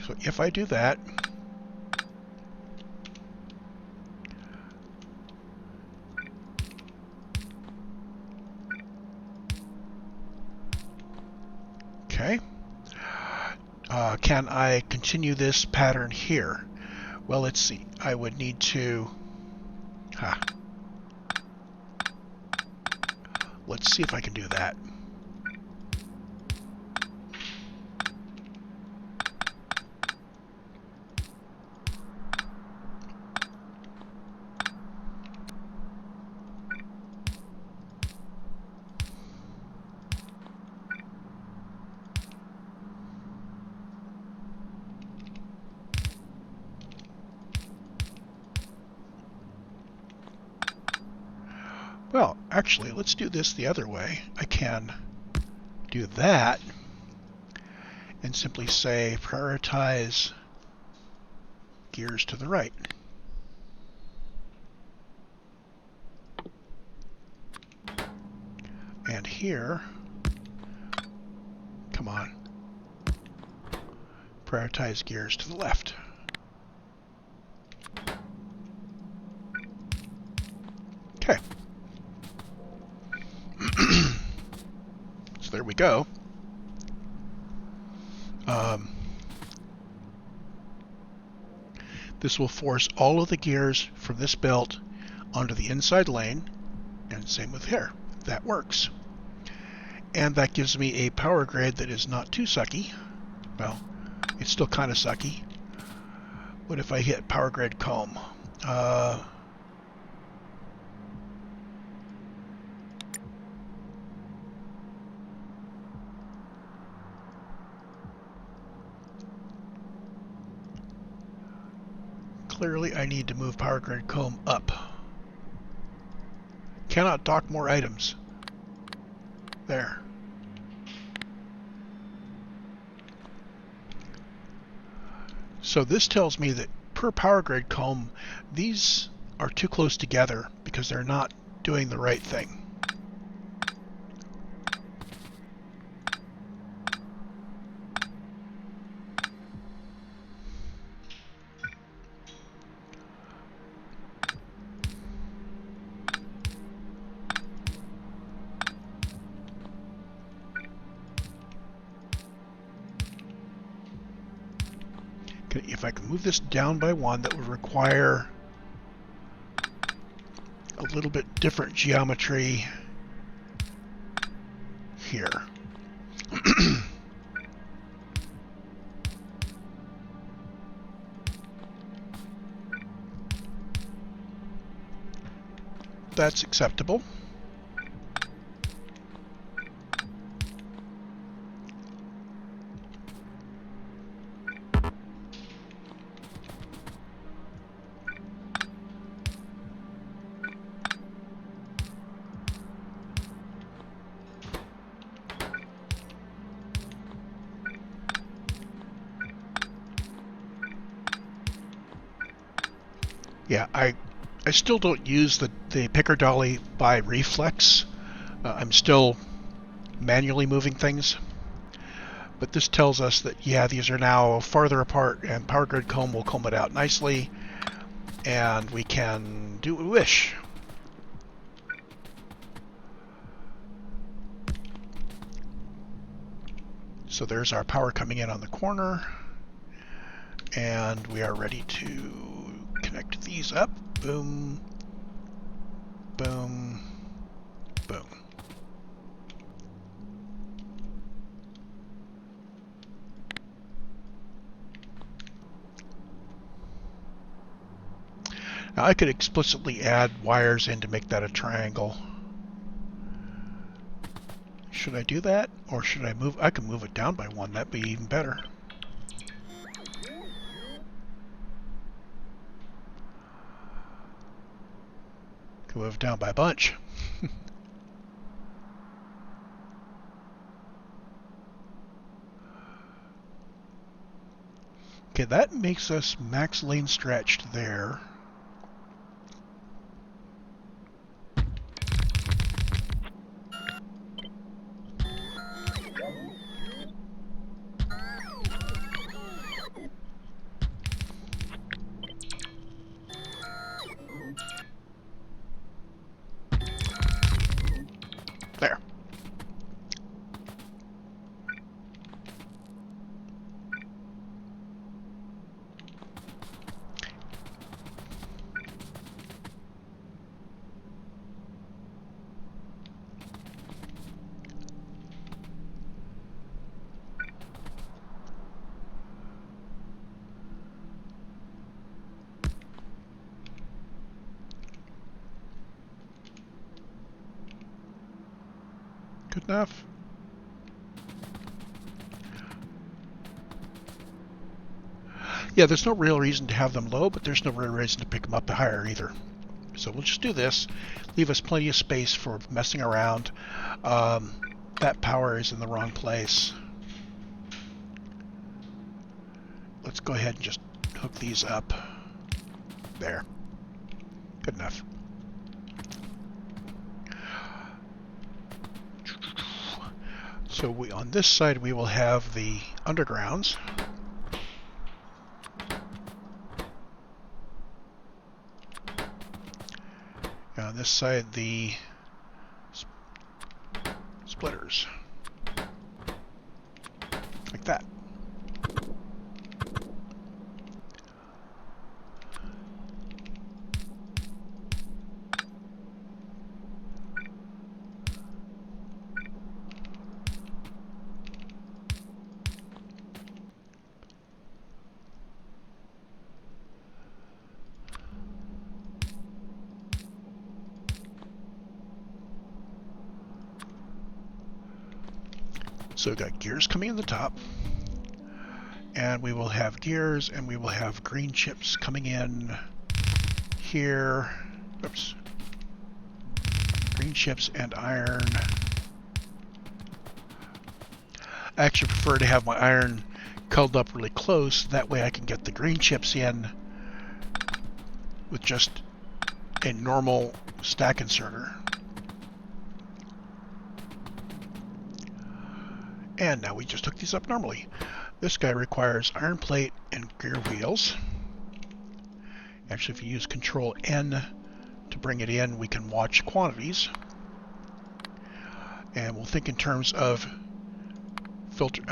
So if I do that, okay. Can I continue this pattern here? Well, let's see. I would need to... Let's see if I can do that. Well, actually, let's do this the other way. I can do that and simply say prioritize gears to the right. And here, come on, prioritize gears to the left. Okay. So there we go. This will force all of the gears from this belt onto the inside lane, and same with here. That works. And that gives me a power grid that is not too sucky. Well, it's still kind of sucky. What if I hit power grid comb? Clearly, I need to move power grid comb up. Cannot dock more items. There. So this tells me that per power grid comb, these are too close together because they're not doing the right thing. If I can move this down by one, that would require a little bit different geometry here. That's acceptable. Yeah, I still don't use the picker dolly by reflex. I'm still manually moving things. But this tells us that, yeah, these are now farther apart, and Power Grid Comb will comb it out nicely, and we can do what we wish. So there's our power coming in on the corner, and we are ready to connect these up. Boom, boom, boom. Now I could explicitly add wires in to make that a triangle. Should I do that, or should I move? I can move it down by one. That'd be even better. Can move it down by a bunch. Okay, that makes us max lane stretched there. There. Good enough. Yeah, there's no real reason to have them low, but there's no real reason to pick them up higher either. So we'll just do this. Leave us plenty of space for messing around. That power is in the wrong place. Let's go ahead and just hook these up. There. Good enough. So on this side we will have the undergrounds. And on this side the splitters. Like that. So we've got gears coming in the top, and we will have gears, and we will have green chips coming in here. Oops. Green chips and iron. I actually prefer to have my iron culled up really close. That way I can get the green chips in with just a normal stack inserter. And now we just hook these up normally. This guy requires iron plate and gear wheels. Actually, if you use Control N to bring it in, we can watch quantities. And we'll think in terms of filter.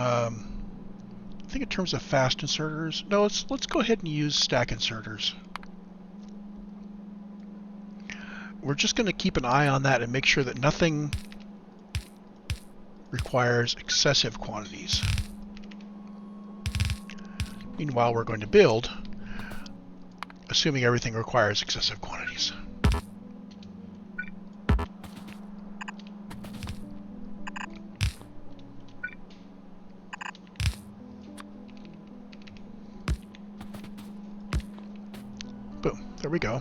Think in terms of fast inserters. No, let's go ahead and use stack inserters. We're just going to keep an eye on that and make sure that nothing requires excessive quantities. Meanwhile, we're going to build, assuming everything requires excessive quantities. Boom, there we go.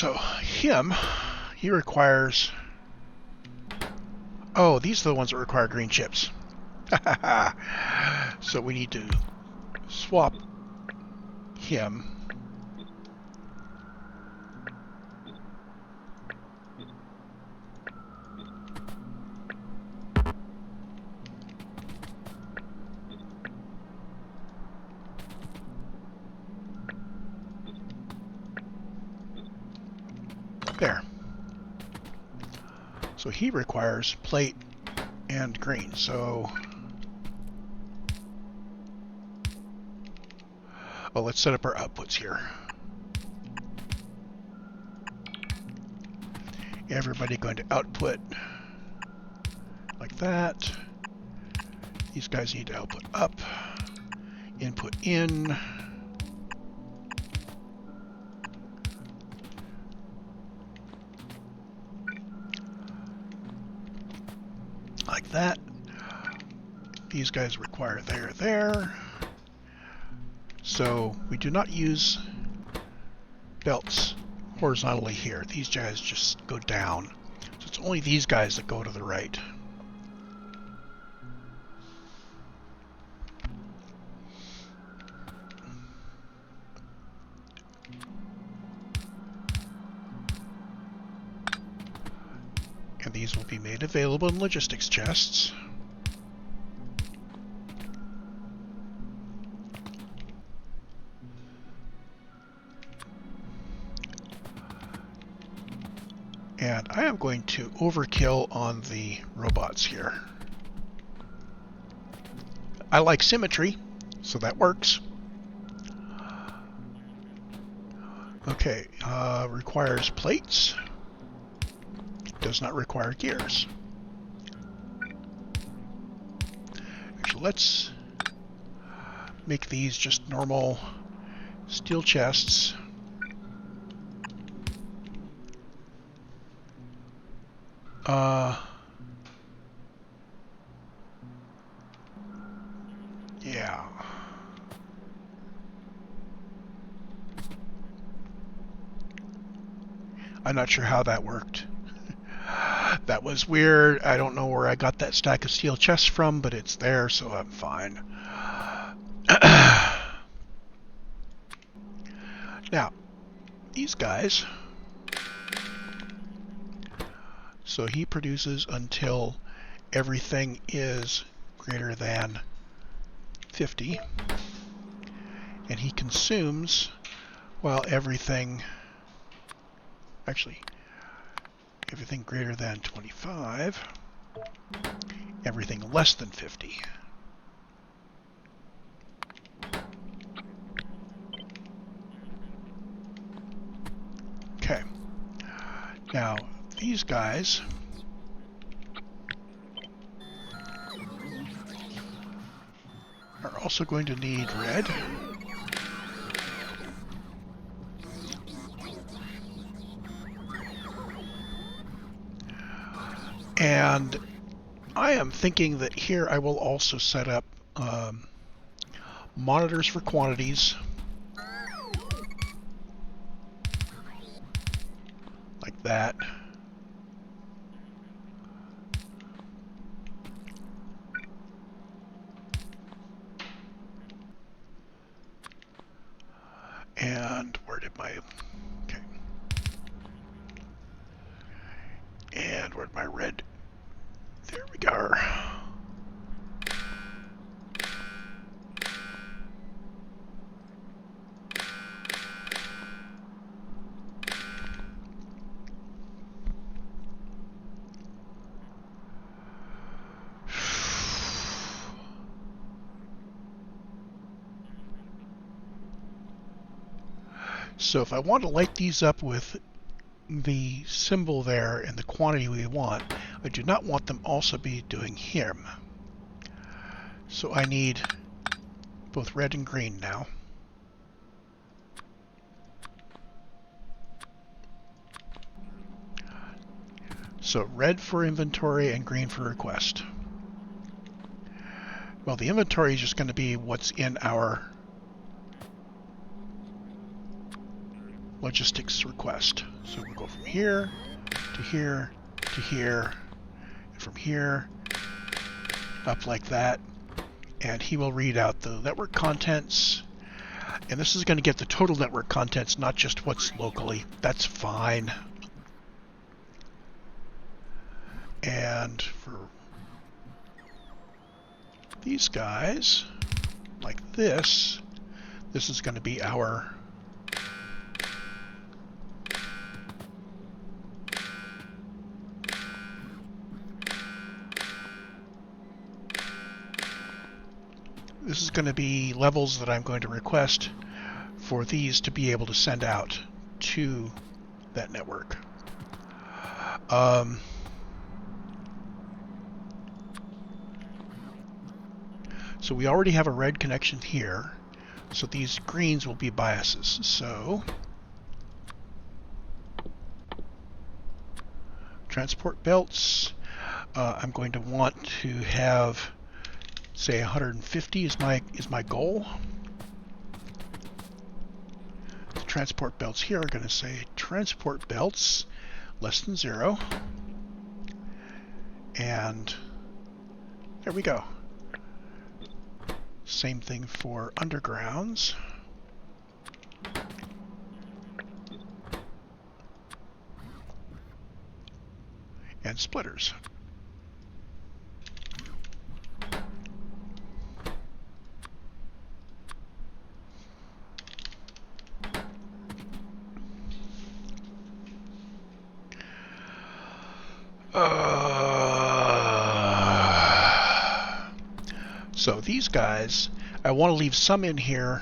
So he requires... Oh, these are the ones that require green chips. So we need to swap him. There. So he requires plate and green. So, oh, let's set up our outputs here. Everybody going to output like that. These guys need to output up, input in. Like that. These guys require there. So we do not use belts horizontally here. These guys just go down. So it's only these guys that go to the right. And these will be made available in logistics chests. And I am going to overkill on the robots here. I like symmetry, so that works. Okay, requires plates. Does not require gears. Actually, let's make these just normal steel chests. Yeah. I'm not sure how that worked. That was weird. I don't know where I got that stack of steel chests from, but it's there, so I'm fine. Now, these guys. So he produces until everything is greater than 50. And he consumes, well, everything greater than 25, everything less than 50. Okay. Now, these guys are also going to need red. And I am thinking that here I will also set up monitors for quantities. Like that. And where did my... Okay. And where'd my red... There we go. So if I want to light these up with the symbol there and the quantity we want, I do not want them also be doing him. So I need both red and green now. So red for inventory and green for request. Well, the inventory is just going to be what's in our logistics request. So we'll go from here to here to here, and from here up like that, and he will read out the network contents. And this is going to get the total network contents, not just what's locally. That's fine. And for these guys, like this is going to be our levels that I'm going to request for these to be able to send out to that network. So we already have a red connection here, so these greens will be biases. So transport belts, I'm going to want to have, say, 150 is my goal. The transport belts here are going to say transport belts less than 0, and there we go. Same thing for undergrounds. And splitters. So these guys, I want to leave some in here.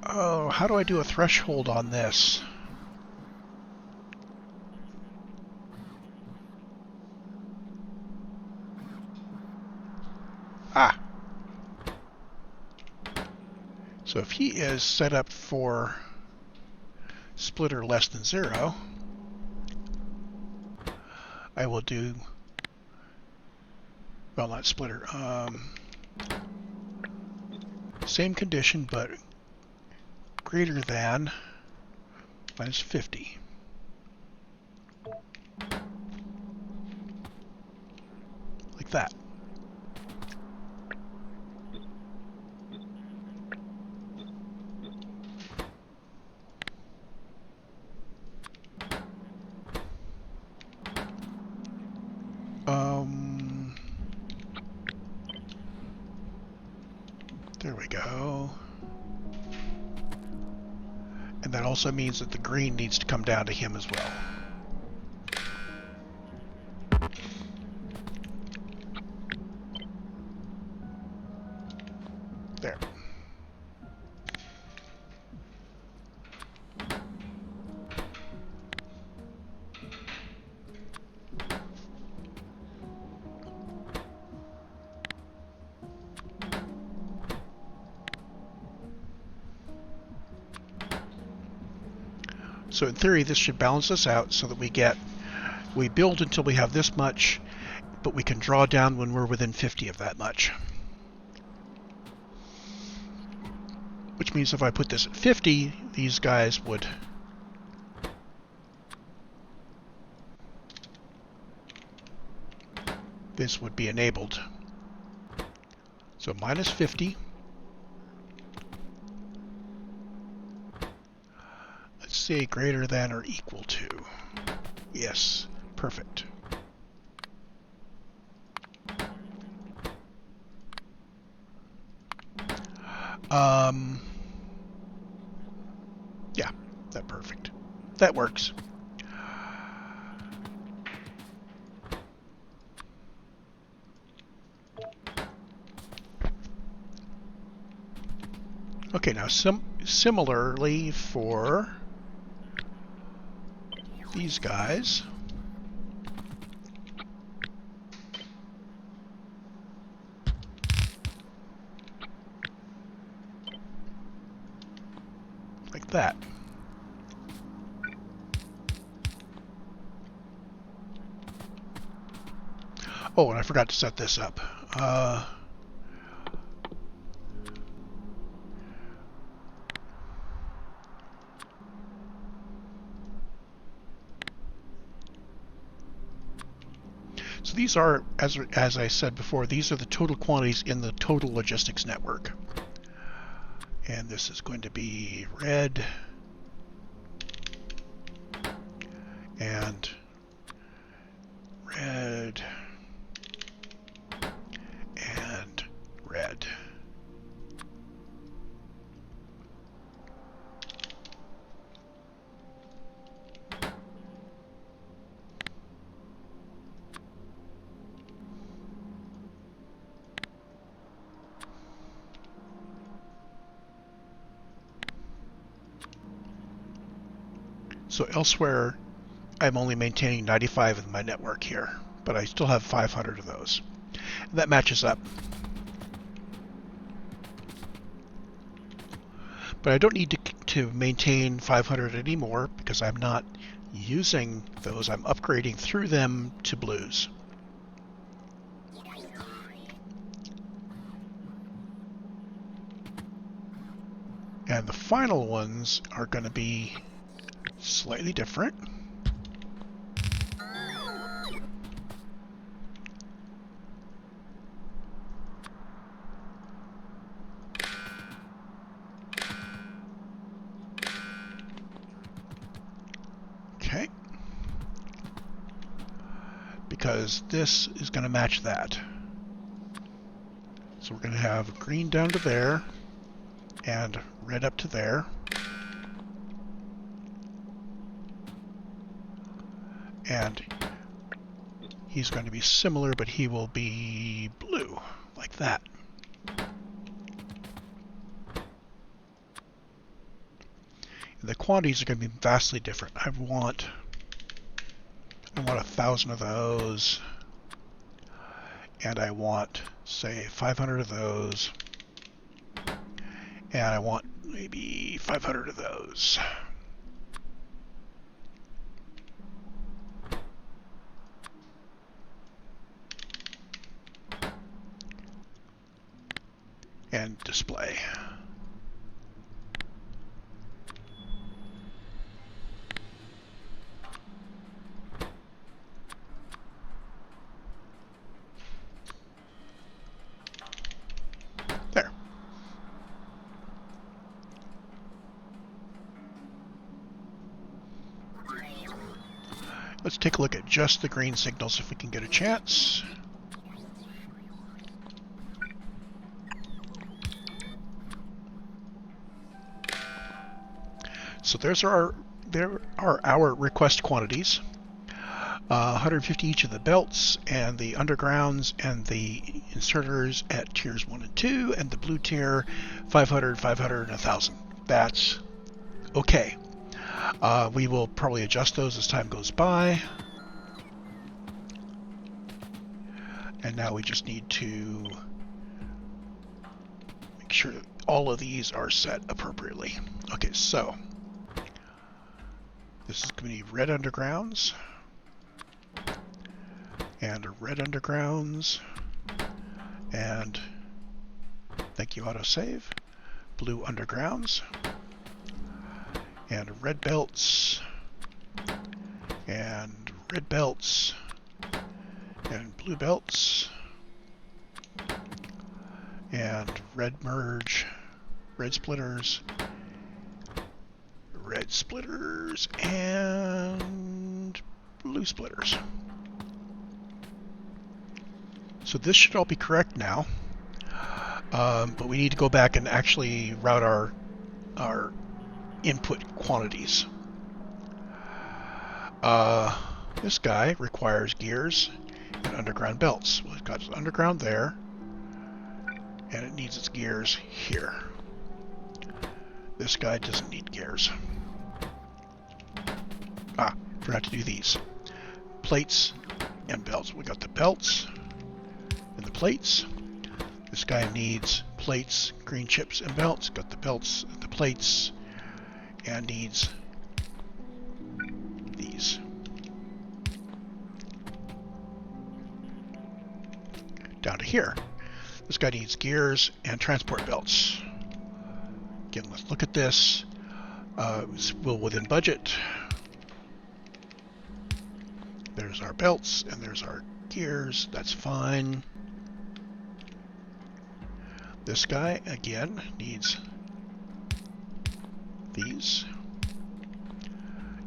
Oh, how do I do a threshold on this? Ah. So if he is set up for splitter less than 0, I will do, well, not splitter, same condition, but greater than minus 50. Like that. There we go. And that also means that the green needs to come down to him as well. There. So in theory, this should balance us out so that we build until we have this much, but we can draw down when we're within 50 of that much. Which means if I put this at 50, these guys would this would be enabled. So minus 50. Let's say greater than or equal to. Yes, perfect. Yeah, that's perfect. That works. Okay, now similarly for these guys. Like that. Oh, and I forgot to set this up. these are, as I said before, these are the total quantities in the total logistics network. And this is going to be red and red and red. So elsewhere, I'm only maintaining 95 in my network here, but I still have 500 of those. And that matches up. But I don't need to maintain 500 anymore because I'm not using those. I'm upgrading through them to blues. And the final ones are going to be slightly different. Okay. Because this is going to match that. So we're going to have green down to there and red up to there. And he's going to be similar, but he will be blue, like that. The quantities are going to be vastly different. I want 1,000 of those, and I want, say, 500 of those, and I want maybe 500 of those. And display. There. Let's take a look at just the green signals if we can get a chance. So there are our request quantities. 150 each of the belts and the undergrounds and the inserters at tiers 1 and 2, and the blue tier 500, 500, and 1,000. That's okay. We will probably adjust those as time goes by. And now we just need to make sure that all of these are set appropriately. Okay, so this is going to be red undergrounds, and red undergrounds, and thank you, autosave, blue undergrounds, and red belts, and red belts, and blue belts, and red merge, red splitters, and blue splitters. So this should all be correct now, but we need to go back and actually route our input quantities. This guy requires gears and underground belts. Well, it's got its underground there, and it needs its gears here. This guy doesn't need gears. Forgot to do these. Plates and belts. We got the belts and the plates. This guy needs plates, green chips, and belts. Got the belts and the plates, and needs these. Down to here. This guy needs gears and transport belts. Again, let's look at this. It's well within budget. There's our belts, and there's our gears, that's fine. This guy, again, needs these.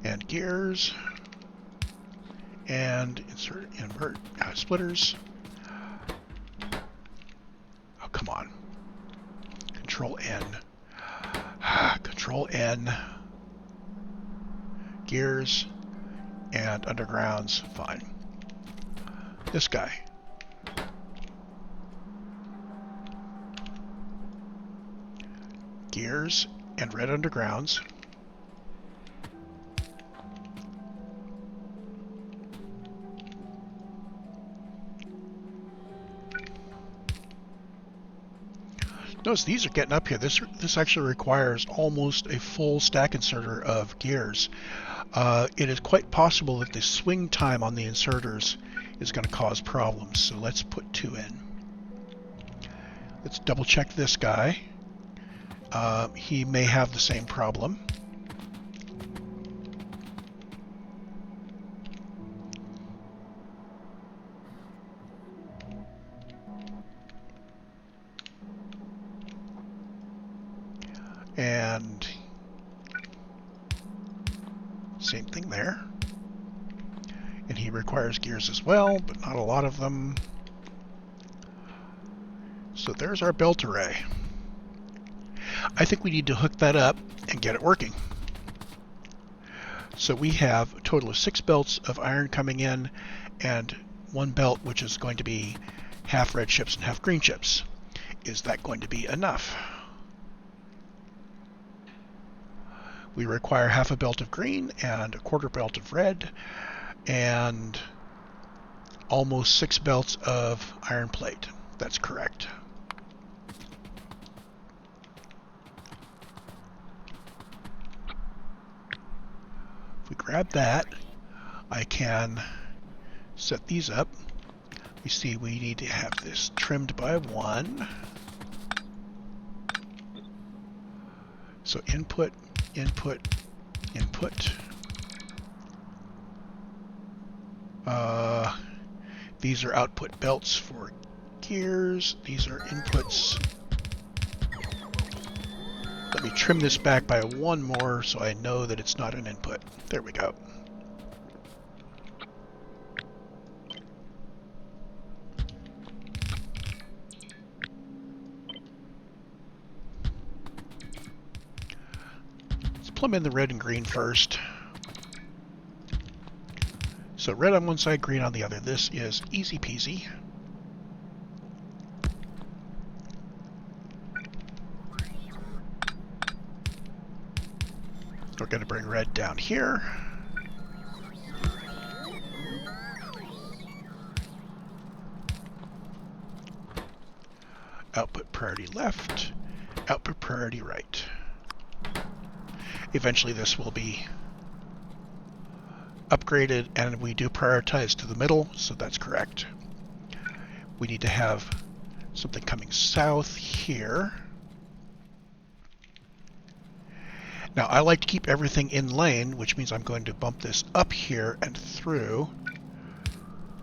And gears. And invert splitters. Oh, come on. Control N. Control N. Gears. And undergrounds, fine. This guy. Gears and red undergrounds. Notice these are getting up here. This actually requires almost a full stack inserter of gears. It is quite possible that the swing time on the inserters is going to cause problems. So let's put 2 in. Let's double check this guy. He may have the same problem. And same thing there. And he requires gears as well, but not a lot of them. So there's our belt array. I think we need to hook that up and get it working. So we have a total of 6 belts of iron coming in and 1 belt which is going to be half red chips and half green chips. Is that going to be enough? We require half a belt of green and a quarter belt of red and almost 6 belts of iron plate. That's correct. If we grab that, I can set these up. We see we need to have this trimmed by 1. So input, input, input. These are output belts for gears. These are inputs. Let me trim this back by 1 more so I know that it's not an input. There we go. Let's plumb in the red and green first. So red on one side, green on the other. This is easy peasy. We're going to bring red down here. Output priority left, output priority right. Eventually this will be upgraded, and we do prioritize to the middle, so that's correct. We need to have something coming south here. Now I like to keep everything in lane, which means I'm going to bump this up here and through.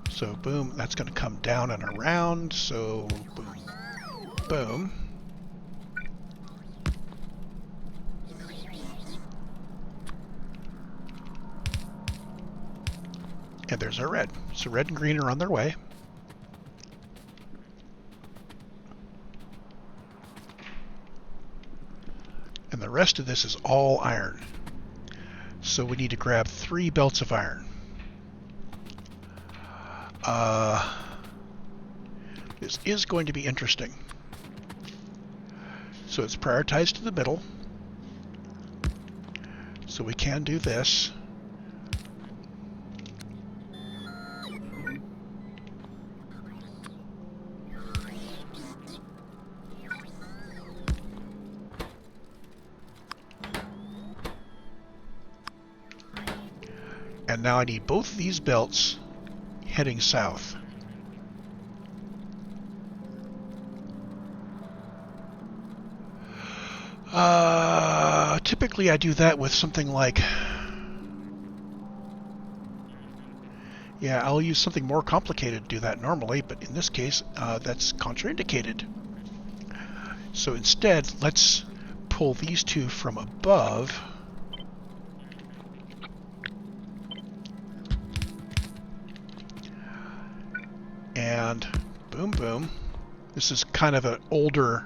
So boom, that's going to come down and around, so boom, boom. And there's our red. So red and green are on their way. And the rest of this is all iron. So we need to grab 3 belts of iron. This is going to be interesting. So it's prioritized to the middle. So we can do this. And now I need both of these belts heading south. Typically I do that with something like Yeah, I'll use something more complicated to do that normally, but in this case, that's contraindicated. So instead, let's pull these two from above. And boom, boom. This is kind of an older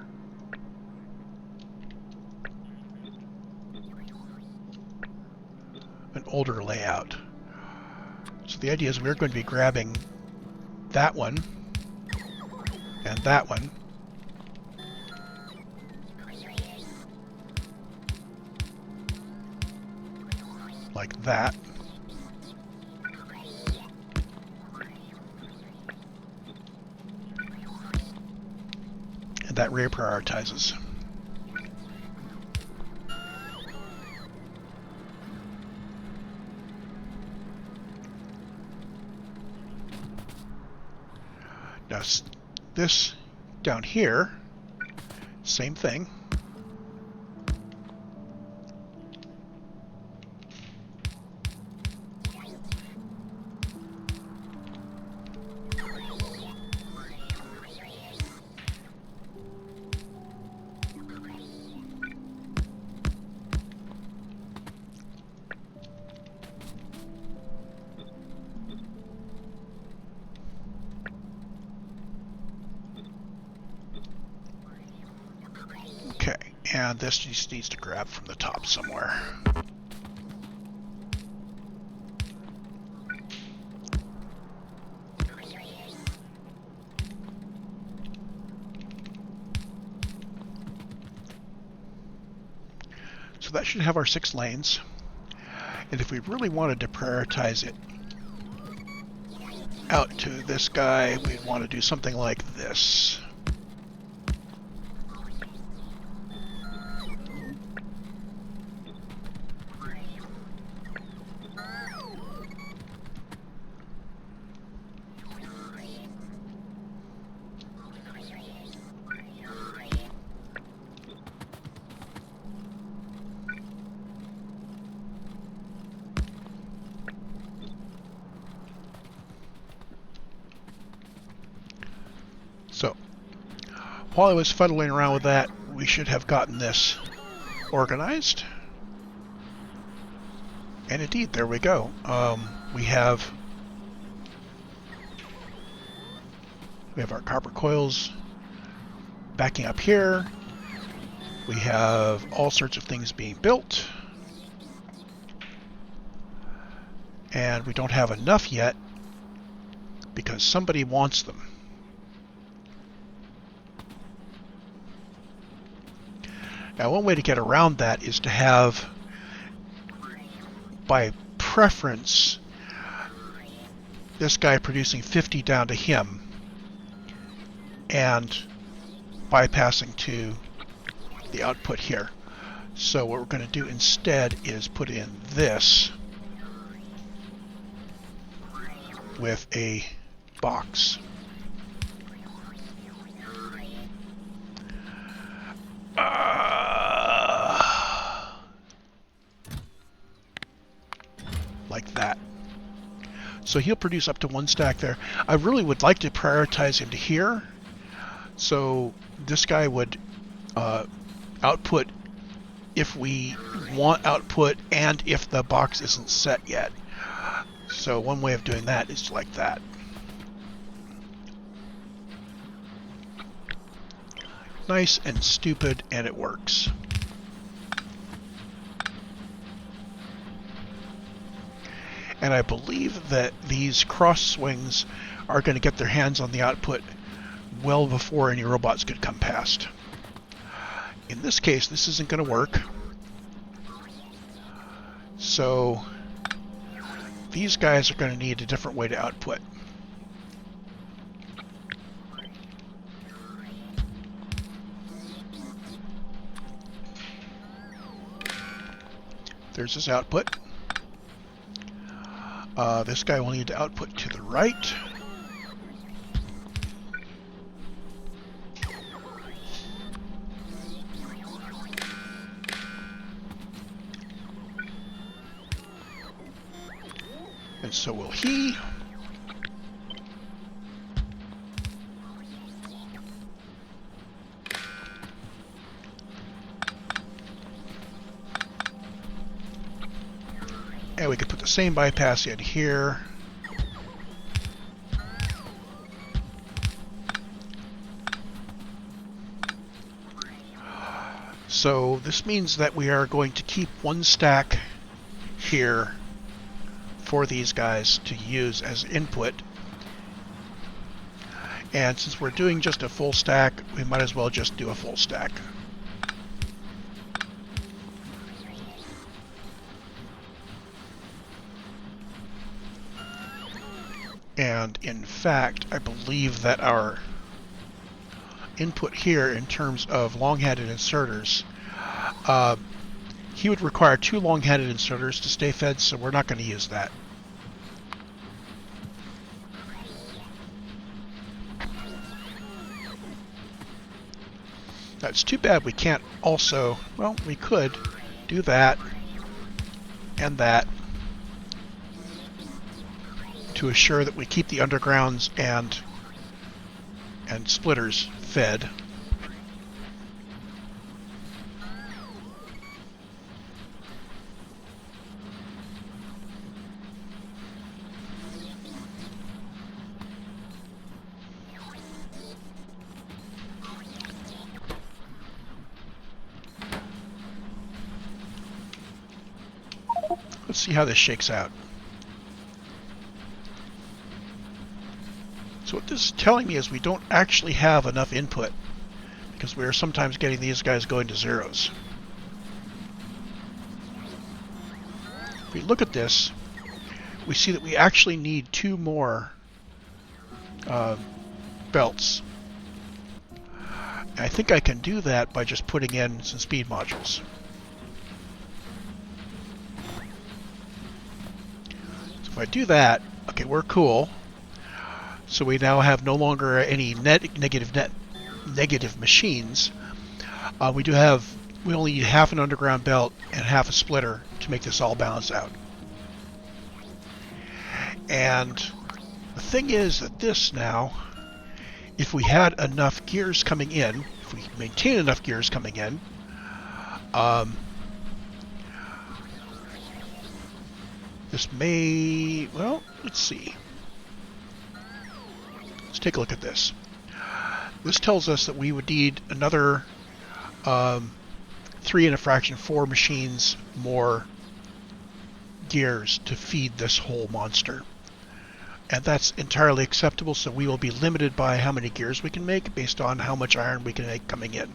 layout. So the idea is we're going to be grabbing that one and that one. Like that. And that reprioritizes. Now this down here, same thing. Okay, and this just needs to grab from the top somewhere. So that should have our 6 lanes. And if we really wanted to prioritize it out to this guy, we'd want to do something like this. So, while I was fuddling around with that, we should have gotten this organized. And indeed, there we go. We have our copper coils backing up here. We have all sorts of things being built. And we don't have enough yet because somebody wants them. Now, one way to get around that is to have, by preference, this guy producing 50 down to him and bypassing to the output here. So what we're going to do instead is put in this with a box. Like that. So he'll produce up to 1 stack there. I really would like to prioritize him to here. So this guy would output if we want output and if the box isn't set yet. So one way of doing that is like that. Nice and stupid, and it works. And I believe that these cross swings are going to get their hands on the output well before any robots could come past. In this case, this isn't going to work. So these guys are going to need a different way to output. There's his output. This guy will need to output to the right. And so will he. same bypass in here. So this means that we are going to keep one stack here for these guys to use as input. And since we're doing just a full stack, we might as well just do a full stack. And in fact, I believe that our input here in terms of long-headed inserters, he would require 2 long-headed inserters to stay fed, so we're not going to use that. That's too bad we can't also, well, we could do that and that to assure that we keep the undergrounds and splitters fed. Let's see how this shakes out. So what this is telling me is we don't actually have enough input because we are sometimes getting these guys going to zeros. If we look at this, we see that we actually need 2 more belts. And I think I can do that by just putting in some speed modules. So if I do that, okay, we're cool. So we now have no longer any negative machines. We only need half an underground belt and half a splitter to make this all balance out. And the thing is that this now, if we had enough gears coming in, if we maintain enough gears coming in, this may, well, let's see. Let's take a look at this. This tells us that we would need another 3 and a fraction 4 machines more gears to feed this whole monster. And that's entirely acceptable, so we will be limited by how many gears we can make based on how much iron we can make coming in.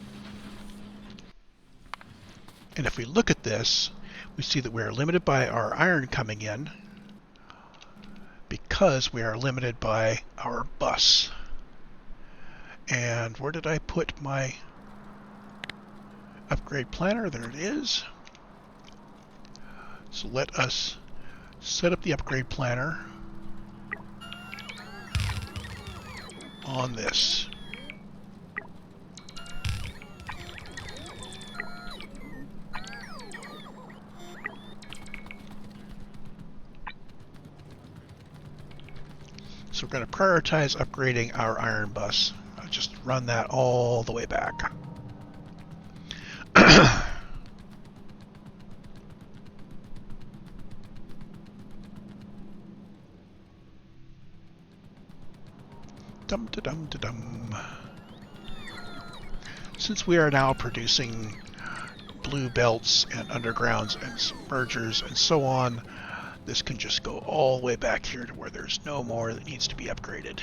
And if we look at this, we see that we are limited by our iron coming in because we are limited by our bus. And where did I put my upgrade planner? There it is. So let us set up the upgrade planner on this. So we're going to prioritize upgrading our iron bus. I'll just run that all the way back. Dum-da-dum-da-dum. Since we are now producing blue belts and undergrounds and submergers and so on, this can just go all the way back here to where there's no more that needs to be upgraded.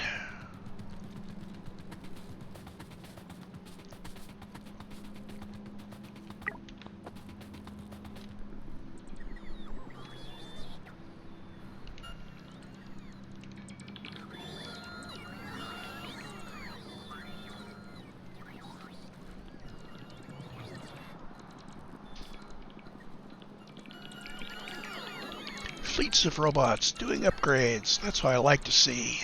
Fleets of robots doing upgrades. That's what I like to see.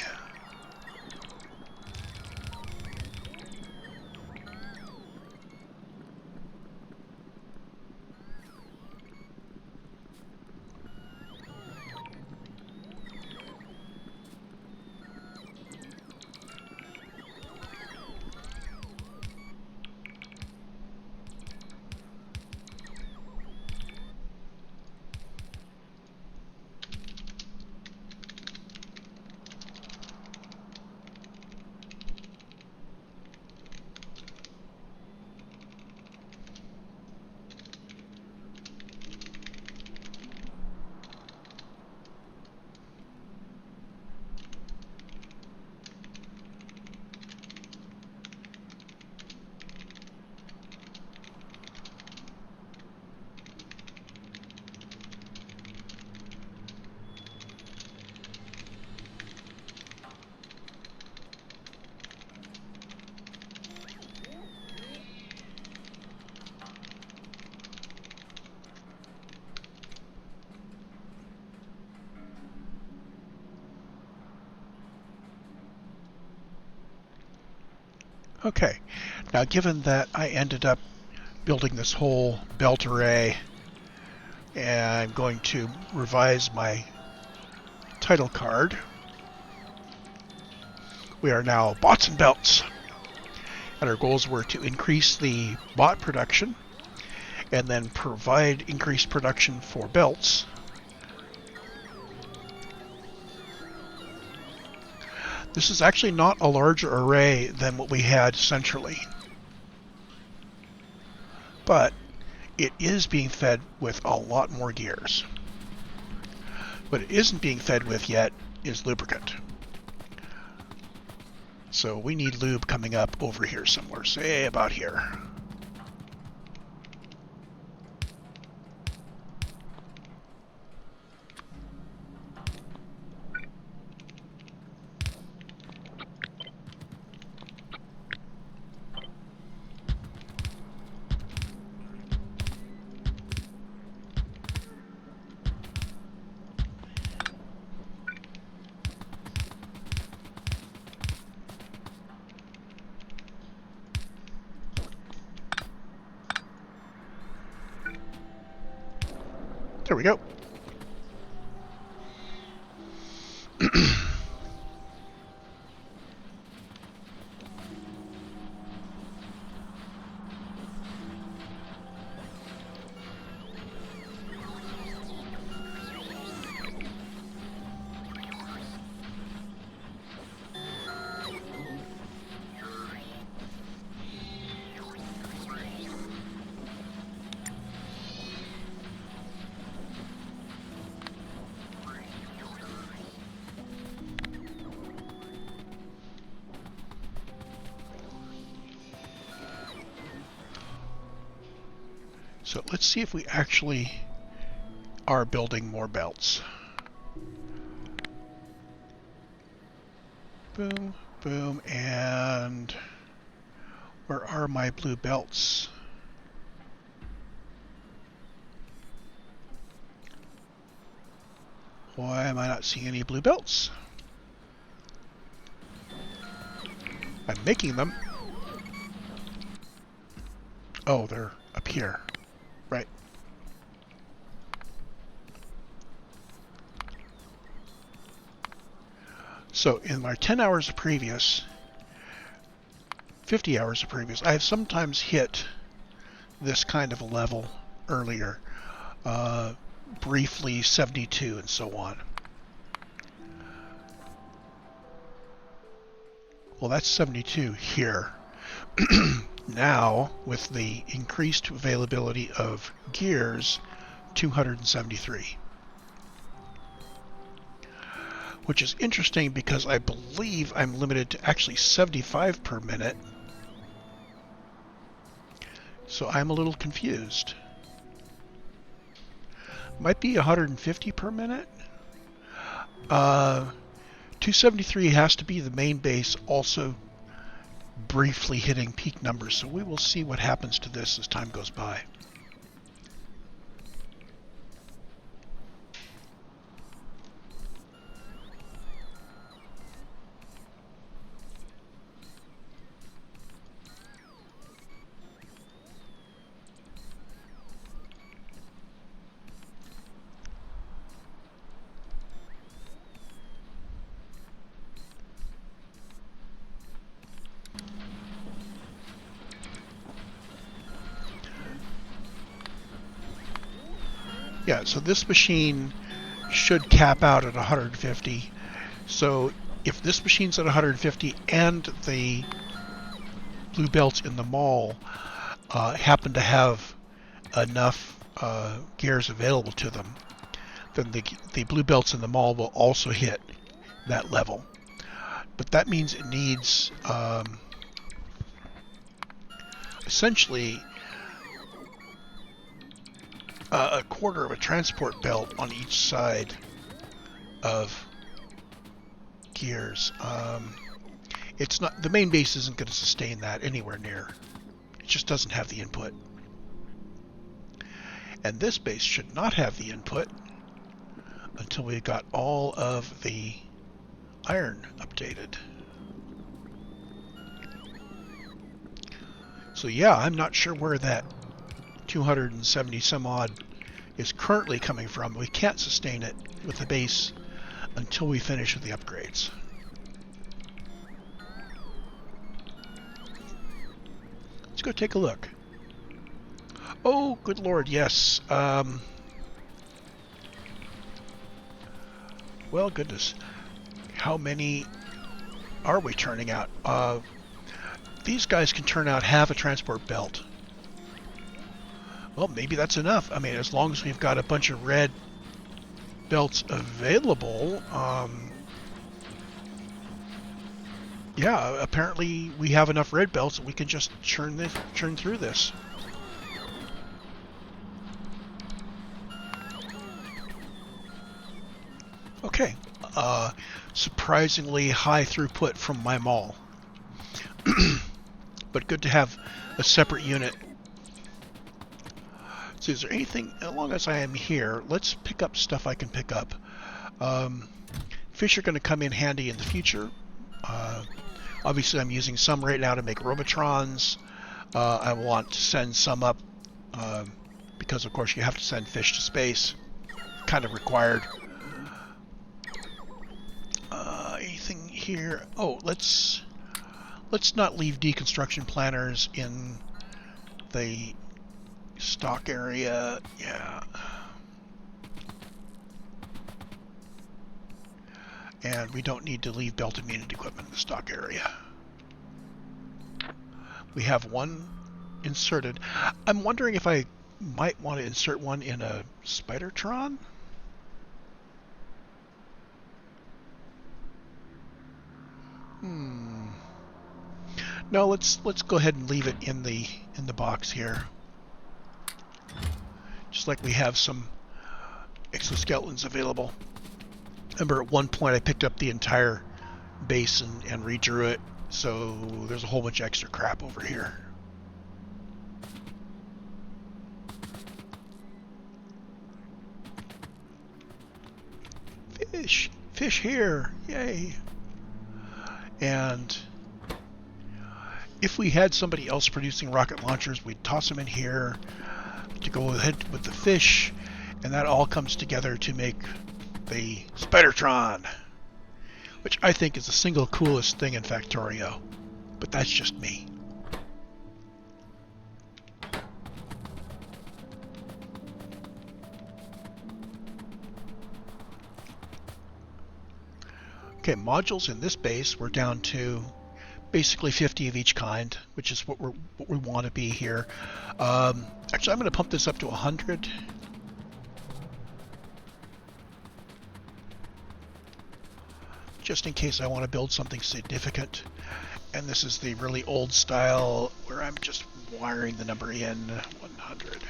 Okay, now given that I ended up building this whole belt array, and I'm going to revise my title card. We are now bots and belts, and our goals were to increase the bot production and then provide increased production for belts. This is actually not a larger array than what we had centrally, but it is being fed with a lot more gears. What it isn't being fed with yet is lubricant. So we need lube coming up over here somewhere, say about here. There we go. So let's see if we actually are building more belts. Boom, boom, and where are my blue belts? Why am I not seeing any blue belts? I'm making them. Oh, they're up here. Right. So in my 10 hours of previous, 50 hours of previous, I have sometimes hit this kind of a level earlier, briefly 72 and so on. Well, that's 72 here. Now, with the increased availability of gears, 273. Which is interesting because I believe I'm limited to actually 75 per minute. So I'm a little confused. Might be 150 per minute. 273 has to be the main base, also briefly hitting peak numbers. So we will see what happens to this as time goes by. Yeah, so this machine should cap out at 150. So if this machine's at 150 and the blue belts in the mall happen to have enough gears available to them, then the blue belts in the mall will also hit that level. But that means it needs essentially a quarter of a transport belt on each side of gears. It's not, the main base isn't going to sustain that anywhere near. It just doesn't have the input. And this base should not have the input until we've got all of the iron updated. So yeah, I'm not sure where that 270 some odd is currently coming from. We can't sustain it with the base until we finish with the upgrades. Let's go take a look. Oh, good lord, yes. Well, goodness. How many are we turning out? These guys can turn out half a transport belt. Well, maybe that's enough. I mean, as long as we've got a bunch of red belts available, yeah, apparently we have enough red belts that we can just churn through this. Okay, surprisingly high throughput from my mall. But good to have a separate unit. So is there anything, as long as I am here, let's pick up stuff I can pick up. Fish are going to come in handy in the future. Obviously I'm using some right now to make Robotrons. I want to send some up because of course you have to send fish to space. Kind of required. Anything here? Oh, let's not leave deconstruction planners in the stock area. Yeah. And we don't need to leave belt immunity equipment in the stock area. We have one inserted. I'm wondering if I might want to insert one in a Spidertron. No, let's go ahead and leave it in the box here. Just like we have some exoskeletons available. Remember at one point I picked up the entire base and redrew it, so there's a whole bunch of extra crap over here. Fish here, yay. And if we had somebody else producing rocket launchers, we'd toss them in here to go ahead with the fish, and that all comes together to make the Spidertron, which I think is the single coolest thing in Factorio, but that's just me. Okay, modules in this base, we're down to basically 50 of each kind, which is what we want to be here. Actually, I'm going to pump this up to 100. Just in case I want to build something significant. And this is the really old style where I'm just wiring the number in 100.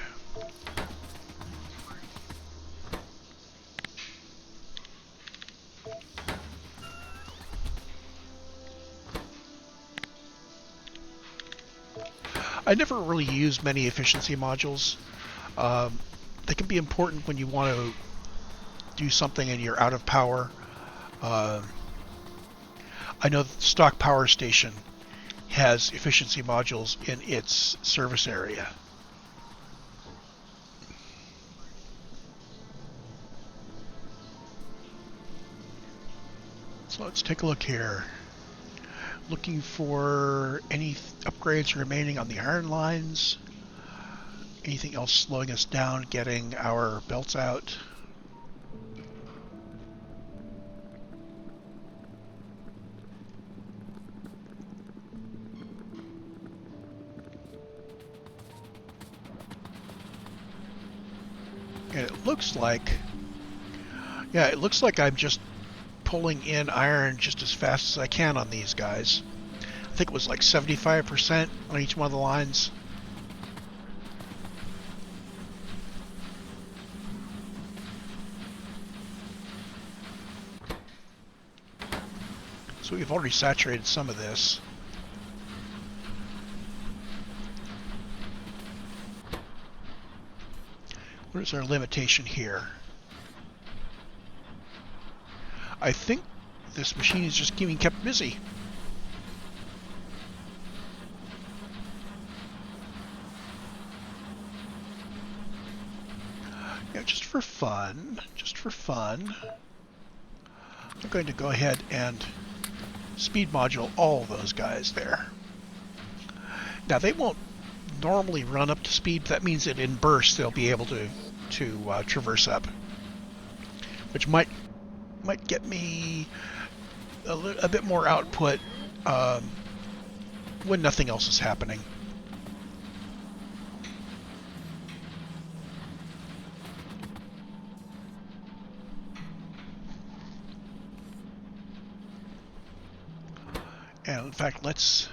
I never really use many efficiency modules. They can be important when you want to do something and you're out of power. I know that the stock power station has efficiency modules in its service area. So let's take a look here. Looking for any upgrades remaining on the iron lines. Anything else slowing us down getting our belts out? And it looks like, yeah, it looks like I'm just pulling in iron just as fast as I can on these guys. I think it was like 75% on each one of the lines. So we've already saturated some of this. What is our limitation here? I think this machine is just being kept busy. for fun, I'm going to go ahead and speed module all those guys there. Now they won't normally run up to speed, but that means that in bursts they'll be able to traverse up, which might get me a bit more output when nothing else is happening. And in fact, let's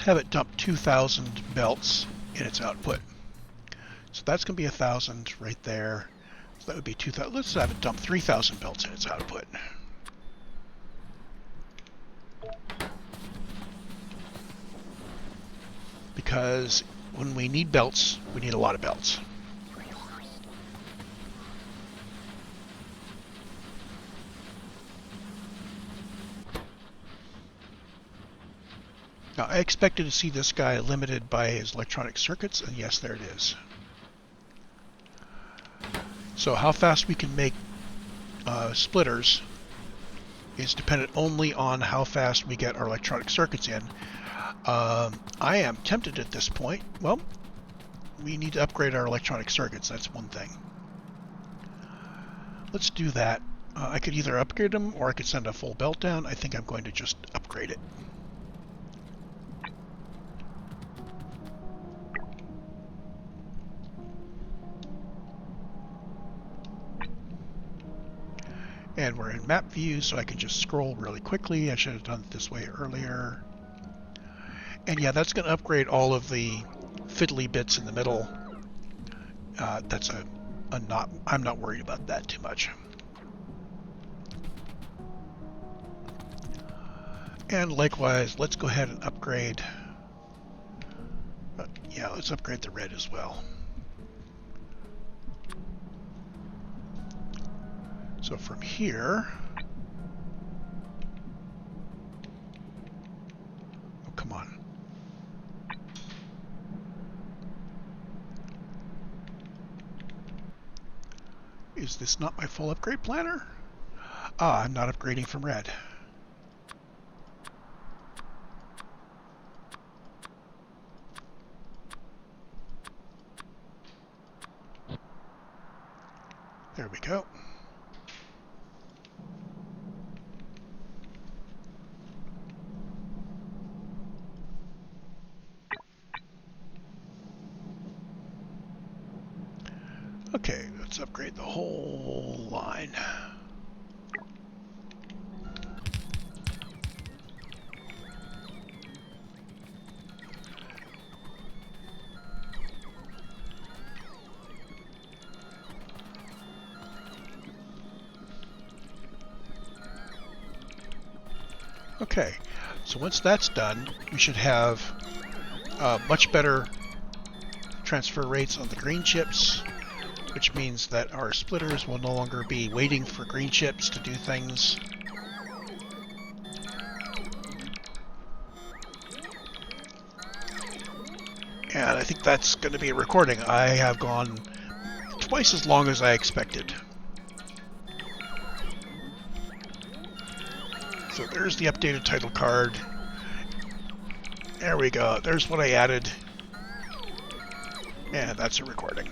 have it dump 2,000 belts in its output. So that's going to be 1,000 right there. So that would be 2,000. Let's have it dump 3,000 belts in its output. Because when we need belts, we need a lot of belts. Now, I expected to see this guy limited by his electronic circuits, and yes, there it is. So how fast we can make splitters is dependent only on how fast we get our electronic circuits in. I am tempted at this point. Well, we need to upgrade our electronic circuits. That's one thing. Let's do that. I could either upgrade them or I could send a full belt down. I think I'm going to just upgrade it. And we're in map view, so I can just scroll really quickly. I should have done it this way earlier. And yeah, that's going to upgrade all of the fiddly bits in the middle. That's I'm not worried about that too much. And likewise, let's go ahead and upgrade. Yeah, let's upgrade the red as well. So from here, oh, come on. Is this not my full upgrade planner? Ah, I'm not upgrading from red. There we go. Okay, let's upgrade the whole line. Okay, so once that's done, we should have much better transfer rates on the green chips, which means that our splitters will no longer be waiting for green chips to do things. And I think that's going to be a recording. I have gone twice as long as I expected. So there's the updated title card. There we go. There's what I added. And that's a recording.